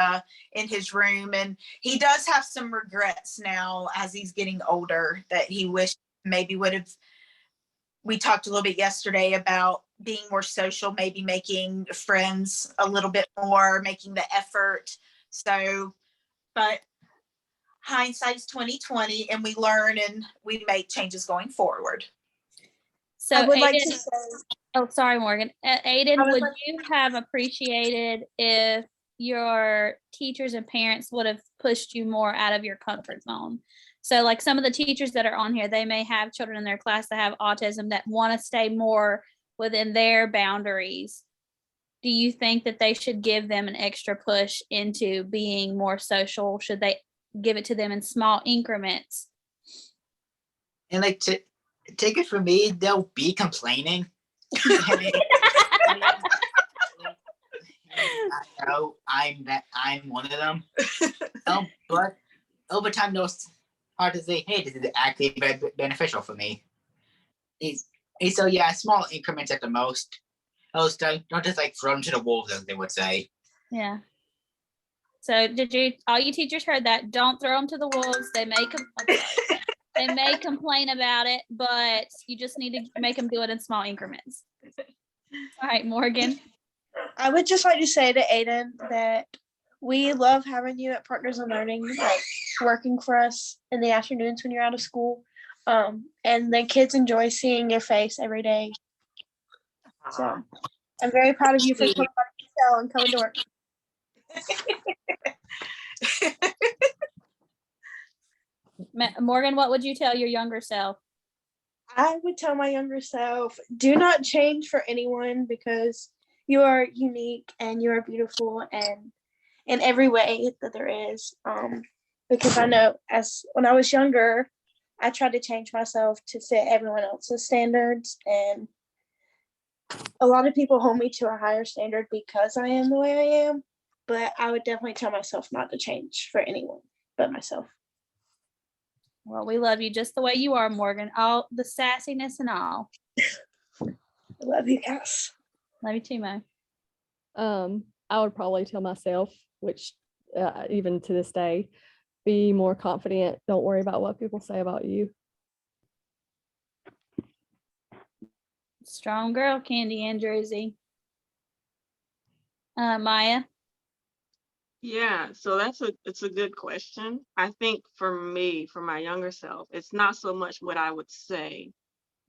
in his room. And he does have some regrets now as he's getting older that he wished maybe would have. We talked a little bit yesterday about being more social, maybe making friends a little bit more, making the effort. So, but hindsight's 2020, and we learn and we make changes going forward. So I would Aiden, like to say, oh, sorry, Morgan. Aiden, I would would like- you have appreciated if your teachers and parents would have pushed you more out of your comfort zone. So like some of the teachers that are on here, they may have children in their class that have autism that want to stay more within their boundaries. Do you think that they should give them an extra push into being more social? Should they give it to them in small increments? And like to take it from me, they'll be complaining. I mean, I know I'm one of them. But over time, it's hard to say, hey, this is actually beneficial for me. And so yeah, small increments at the most. Don't just like throw them to the wolves, as they would say. Yeah. So all you teachers heard that? Don't throw them to the wolves. They may complain about it, but you just need to make them do it in small increments. All right, Morgan. I would just like to say to Aiden that we love having you at Partners in Learning, like working for us in the afternoons when you're out of school. And the kids enjoy seeing your face every day. So I'm very proud of you for coming back to the cell and coming to work. Morgan, what would you tell your younger self? I would tell my younger self, do not change for anyone because you are unique and you are beautiful and in every way that there is. Because I know when I was younger, I tried to change myself to fit everyone else's standards, and a lot of people hold me to a higher standard because I am the way I am. But I would definitely tell myself not to change for anyone but myself. Well, we love you just the way you are, Morgan. All the sassiness and all. I love you guys. Love you too, Mo. I would probably tell myself, which even to this day, be more confident. Don't worry about what people say about you. Strong girl, Candy and Drizzy. Maya. Yeah, so it's a good question. I think for me, for my younger self, it's not so much what I would say,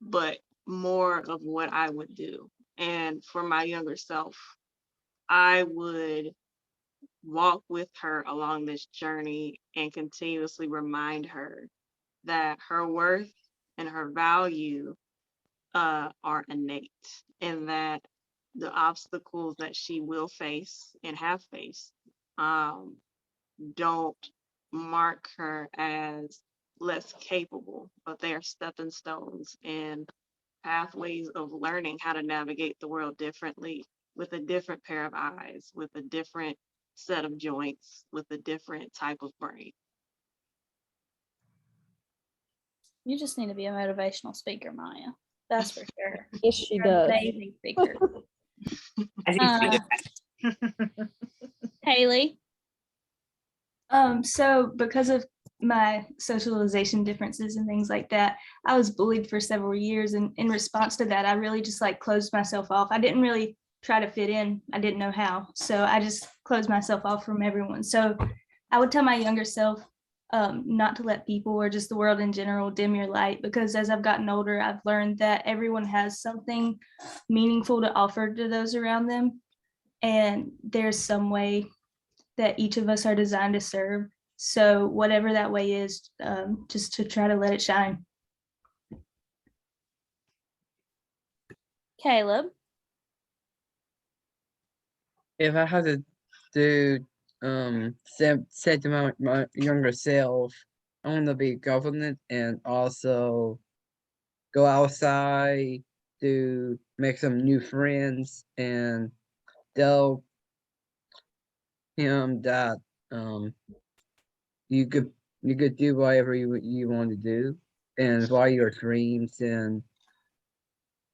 but more of what I would do. And for my younger self, I would walk with her along this journey and continuously remind her that her worth and her value are innate, and that the obstacles that she will face and have faced don't mark her as less capable, but they are stepping stones and pathways of learning how to navigate the world differently, with a different pair of eyes, with a different set of joints, with a different type of brain. You just need to be a motivational speaker, Maya. That's for sure. Yes, she You're an does. amazing speaker. I think it's good. Haley. So because of my socialization differences and things like that, I was bullied for several years. And in response to that, I really just like closed myself off. I didn't really try to fit in. I didn't know how. So I just closed myself off from everyone. So I would tell my younger self not to let people or just the world in general dim your light, because as I've gotten older, I've learned that everyone has something meaningful to offer to those around them. And there's some way that each of us are designed to serve. So whatever that way is, just to try to let it shine. Caleb. If I had to do say to my younger self, I want to be confident and also go outside to make some new friends and tell him that you could do whatever you want to do and follow your dreams. And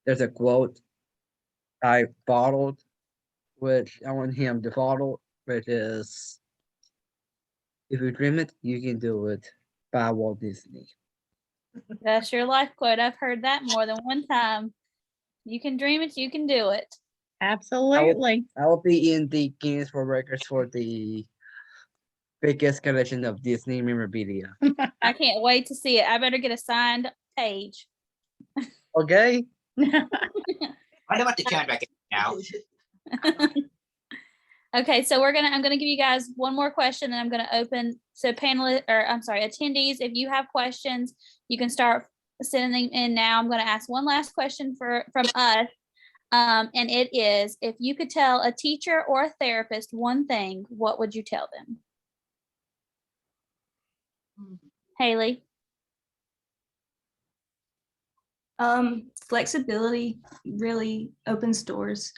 there's a quote I bottled, which I want him to follow, which is, if you dream it, you can do it, by Walt Disney. That's your life quote. I've heard that more than one time. You can dream it, you can do it. Absolutely. I will be in the Guinness World Records for the biggest collection of Disney memorabilia. I can't wait to see it. I better get a signed page. Okay. I know what the count back now. Okay, so I'm gonna give you guys one more question, and I'm gonna open, so attendees, if you have questions, you can start sending them in now. I'm gonna ask one last question from us. And it is, if you could tell a teacher or a therapist one thing, what would you tell them? Haley? Flexibility really opens doors.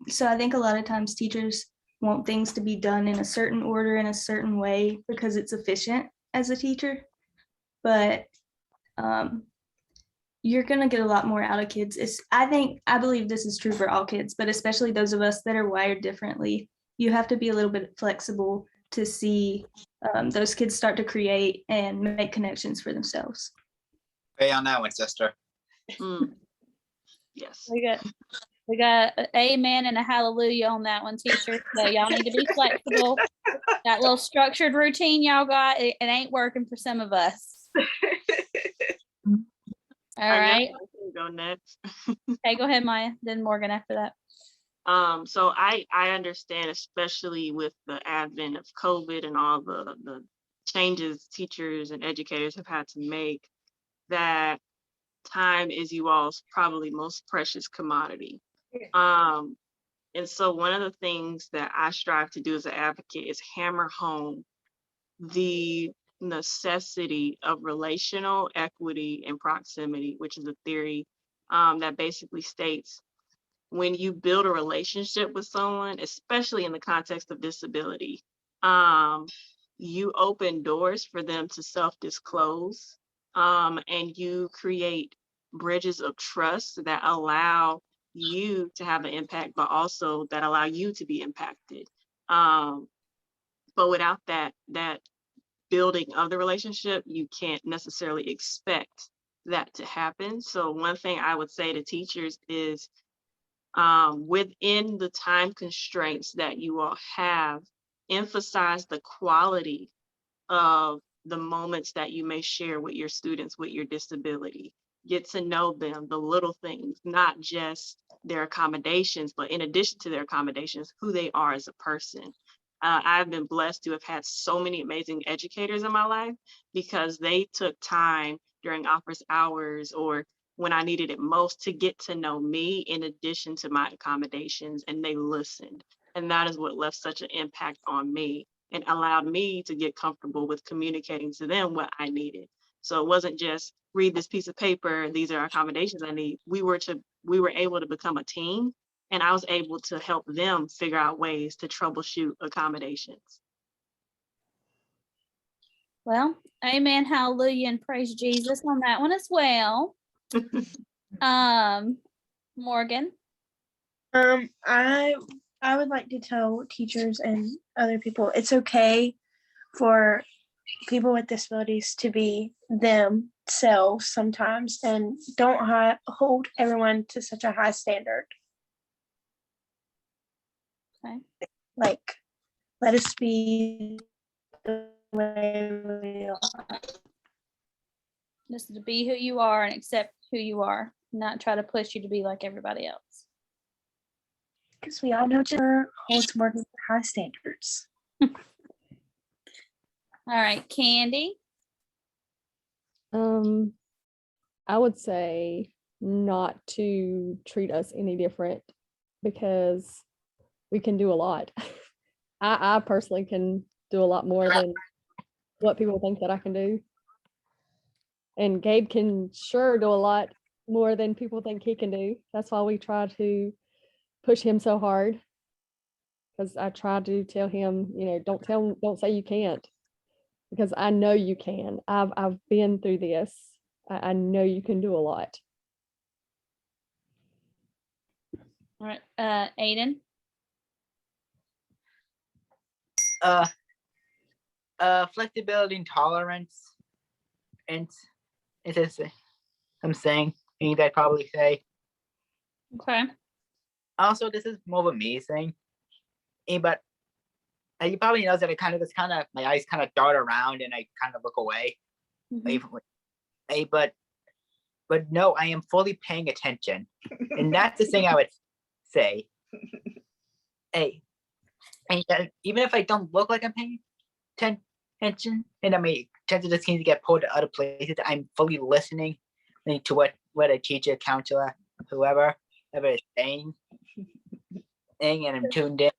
So I think a lot of times teachers want things to be done in a certain order, in a certain way, because it's efficient as a teacher. But you're going to get a lot more out of kids. I believe this is true for all kids, but especially those of us that are wired differently. You have to be a little bit flexible to see those kids start to create and make connections for themselves. Hey, on that one, sister. Yes. We got an amen and a hallelujah on that one, teacher. So y'all need to be flexible. That little structured routine y'all got, it ain't working for some of us. All right. I can go next. Okay, go ahead, Maya. Then Morgan after that. So I understand, especially with the advent of COVID and all the changes teachers and educators have had to make, that time is you all's probably most precious commodity. And so one of the things that I strive to do as an advocate is hammer home the necessity of relational equity and proximity, which is a theory that basically states when you build a relationship with someone, especially in the context of disability, you open doors for them to self-disclose, and you create bridges of trust that allow you to have an impact, but also that allow you to be impacted. But without that building of the relationship, you can't necessarily expect that to happen. So one thing I would say to teachers is, within the time constraints that you all have, emphasize the quality of the moments that you may share with your students with your disability. Get to know them, the little things, not just their accommodations, but in addition to their accommodations, who they are as a person. I've been blessed to have had so many amazing educators in my life because they took time during office hours or when I needed it most to get to know me in addition to my accommodations, and they listened. And that is what left such an impact on me and allowed me to get comfortable with communicating to them what I needed. So it wasn't just read this piece of paper, these are accommodations I need. We were able to become a team, and I was able to help them figure out ways to troubleshoot accommodations. Well, amen, hallelujah, and praise Jesus on that one as well. Morgan. I would like to tell teachers and other people it's okay for people with disabilities to be themselves sometimes, and don't hold everyone to such a high standard. Okay. Like, let us be the way we are. Just to be who you are and accept who you are, not try to push you to be like everybody else. Because we all know gender holds more than high standards. All right, Candy. I would say not to treat us any different because we can do a lot. I personally can do a lot more than what people think that I can do. And Gabe can sure do a lot more than people think he can do. That's why we try to push him so hard. Because I try to tell him, don't say you can't. Because I know you can. I've been through this. I know you can do a lot. All right, Aiden. Flexibility and tolerance, and it's I'm saying things I'd probably say. Okay. Also, this is more of a me thing, but you probably know that I kind of my eyes kind of dart around and I kind of look away. Mm-hmm. But no, I am fully paying attention, and that's the thing I would say. Hey, And even if I don't look like I'm paying attention, and my attention just seems to get pulled to other places, I'm fully listening to what a teacher, counselor, whoever is saying, and I'm tuned in.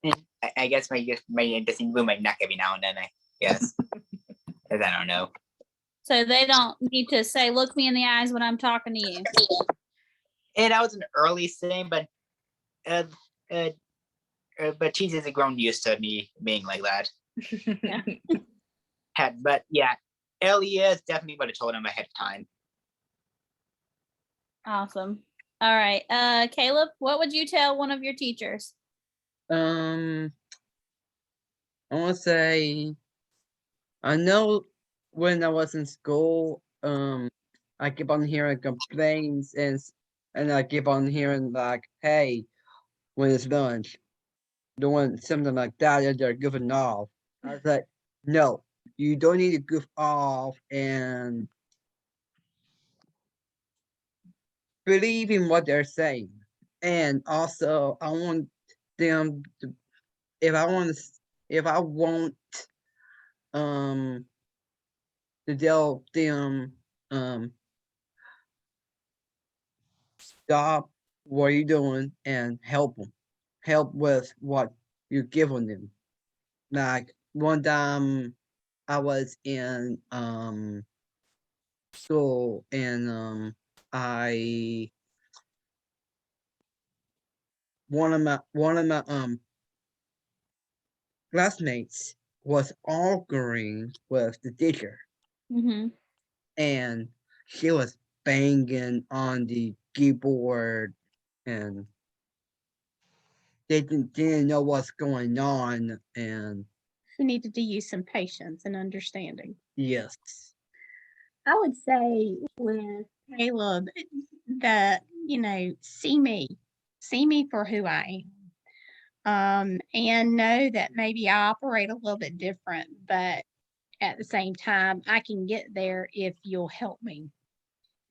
And I guess my just move my neck every now and then. I guess, 'cause I don't know. So they don't need to say, "Look me in the eyes" when I'm talking to you. And that was an early thing, but Jesus has grown used to me being like that. Yeah. But yeah, early years definitely would have told him ahead of time. Awesome. All right. Caleb, what would you tell one of your teachers? I want to say, I know when I was in school, I keep on hearing complaints and I keep on hearing like, hey, when it's lunch, doing something like that, and they're goofing off. I was like, no, you don't need to goof off and believe in what they're saying. And also, I want them to, if I want to tell them stop what you're doing and help them, help with what you're giving them. Like one time I was in school and I one of my classmates was arguing with the teacher, Mm-hmm. and she was banging on the keyboard, and they didn't know what's going on. And We needed to use some patience and understanding. yes, I would say with Caleb that, see me for who I am. And know that maybe I operate a little bit different, but at the same time, I can get there if you'll help me,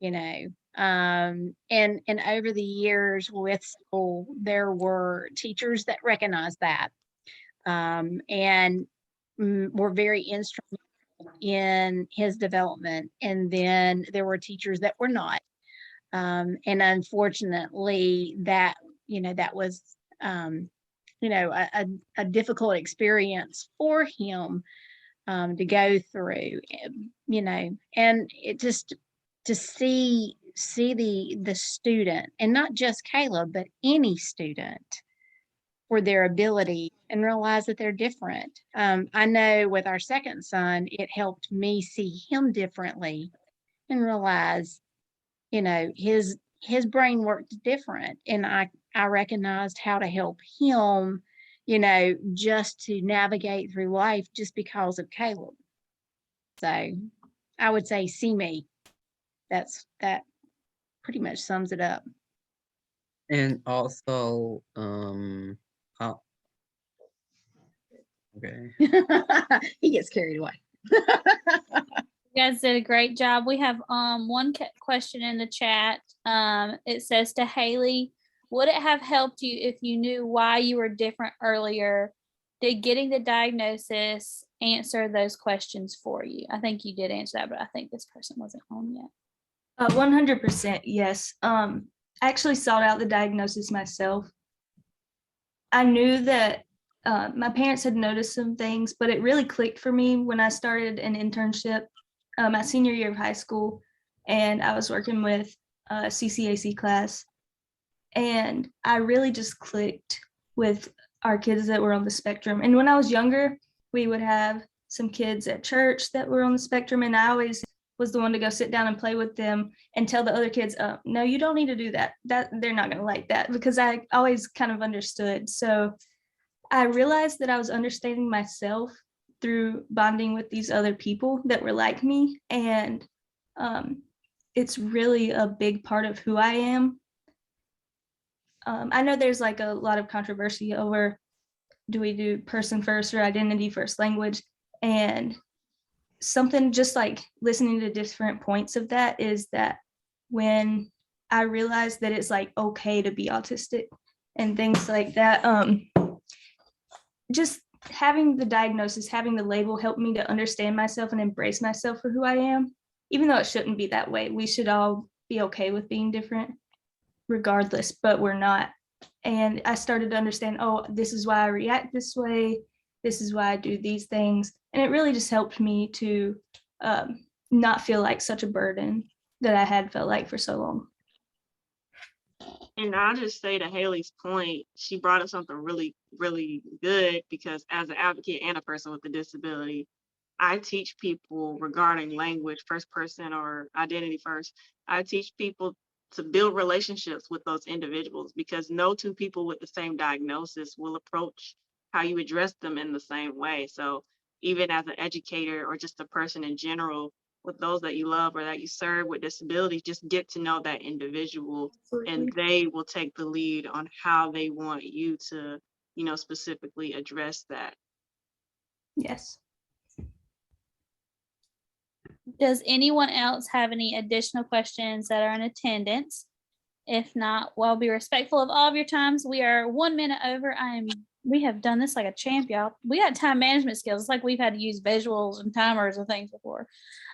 and over the years with school, there were teachers that recognized that, and were very instrumental in his development. And then there were teachers that were not. And unfortunately, that was a difficult experience for him to go through. And it just to see the student, and not just Caleb, but any student, for their ability and realize that they're different. I know with our second son, it helped me see him differently and realize, his brain worked different, and I recognized how to help him, just to navigate through life just because of Caleb. So I would say, see me. That pretty much sums it up. and also okay. He gets carried away. You guys did a great job. We have one question in the chat. It says to Haley, would it have helped you if you knew why you were different earlier? Did getting the diagnosis answer those questions for you? I think you did answer that, but I think this person wasn't on yet. 100% yes. I actually sought out the diagnosis myself. I knew that my parents had noticed some things, but it really clicked for me when I started an internship my senior year of high school, and I was working with a CCAC class, and I really just clicked with our kids that were on the spectrum. And when I was younger, we would have some kids at church that were on the spectrum, and I always was the one to go sit down and play with them and tell the other kids, no, you don't need to do that. They're not going to like that, because I always kind of understood. So I realized that I was understanding myself through bonding with these other people that were like me. And it's really a big part of who I am. I know there's like a lot of controversy over, do we do person first or identity first language? And something just like listening to different points of that is that when I realized that it's like okay to be autistic and things like that, just having the diagnosis, having the label helped me to understand myself and embrace myself for who I am, even though it shouldn't be that way. We should all be okay with being different regardless, but we're not. And I started to understand, oh, this is why I react this way. This is why I do these things. And it really just helped me to not feel like such a burden that I had felt like for so long. And I'll just say to Haley's point, she brought up something really, really good, because as an advocate and a person with a disability, I teach people regarding language, first person or identity first. I teach people to build relationships with those individuals, because no two people with the same diagnosis will approach how you address them in the same way. So even as an educator or just a person in general, with those that you love or that you serve with disabilities, just get to know that individual, and they will take the lead on how they want you to, specifically address that. Yes. Does anyone else have any additional questions that are in attendance? If not, well, be respectful of all of your times. We are 1 minute over. We have done this like a champ, y'all. We got time management skills. It's like we've had to use visuals and timers and things before.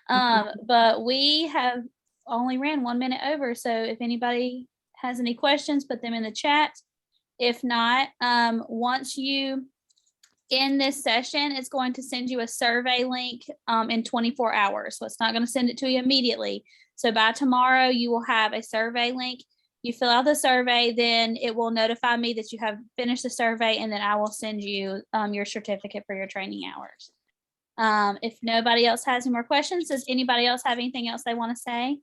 But we have only ran 1 minute over. So if anybody has any questions, put them in the chat. If not, once you end this session, it's going to send you a survey link in 24 hours. So it's not going to send it to you immediately. So by tomorrow, you will have a survey link. You fill out the survey, then it will notify me that you have finished the survey, and then I will send you your certificate for your training hours. If nobody else has any more questions, does anybody else have anything else they want to say?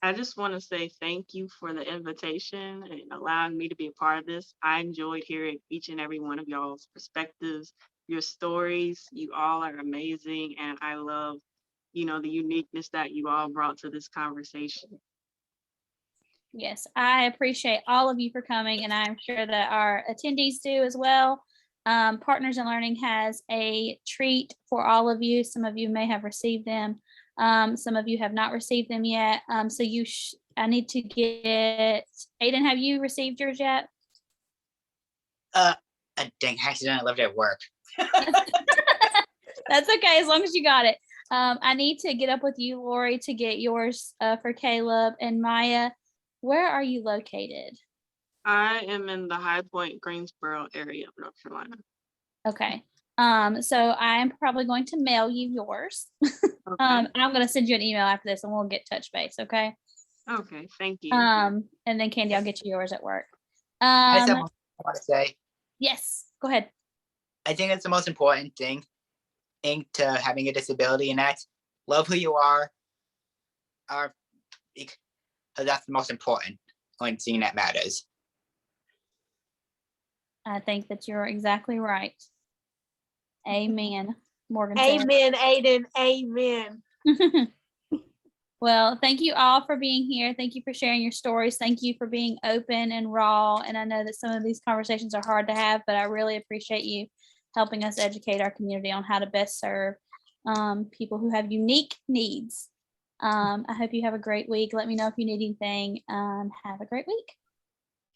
I just want to say thank you for the invitation and allowing me to be a part of this. I enjoyed hearing each and every one of y'all's perspectives, your stories. You all are amazing, and I love, the uniqueness that you all brought to this conversation. Yes, I appreciate all of you for coming, and I'm sure that our attendees do as well. Partners in Learning has a treat for all of you. Some of you may have received them. Some of you have not received them yet. So I need to get, Aiden, have you received yours yet? Dang, accidentally left it at work. That's okay, as long as you got it. I need to get up with you, Lori, to get yours for Caleb. And Maya, where are you located? I am in the High Point, Greensboro area of North Carolina. Okay. So I'm probably going to mail you yours. Okay. And I'm going to send you an email after this, and we'll get touch base. Okay. Okay. Thank you. And then Candy, I'll get you yours at work. I just have one thing I want to say. Yes, go ahead. I think it's the most important thing to having a disability, and that's love who you are, because that's the most important only thing that matters. I think that you're exactly right. Amen. Morgan. Amen, Aiden. Amen. Well, thank you all for being here. Thank you for sharing your stories. Thank you for being open and raw. And I know that some of these conversations are hard to have, but I really appreciate you helping us educate our community on how to best serve people who have unique needs. I hope you have a great week. Let me know if you need anything. Have a great week.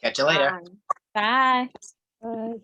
Catch you later. Bye. Bye.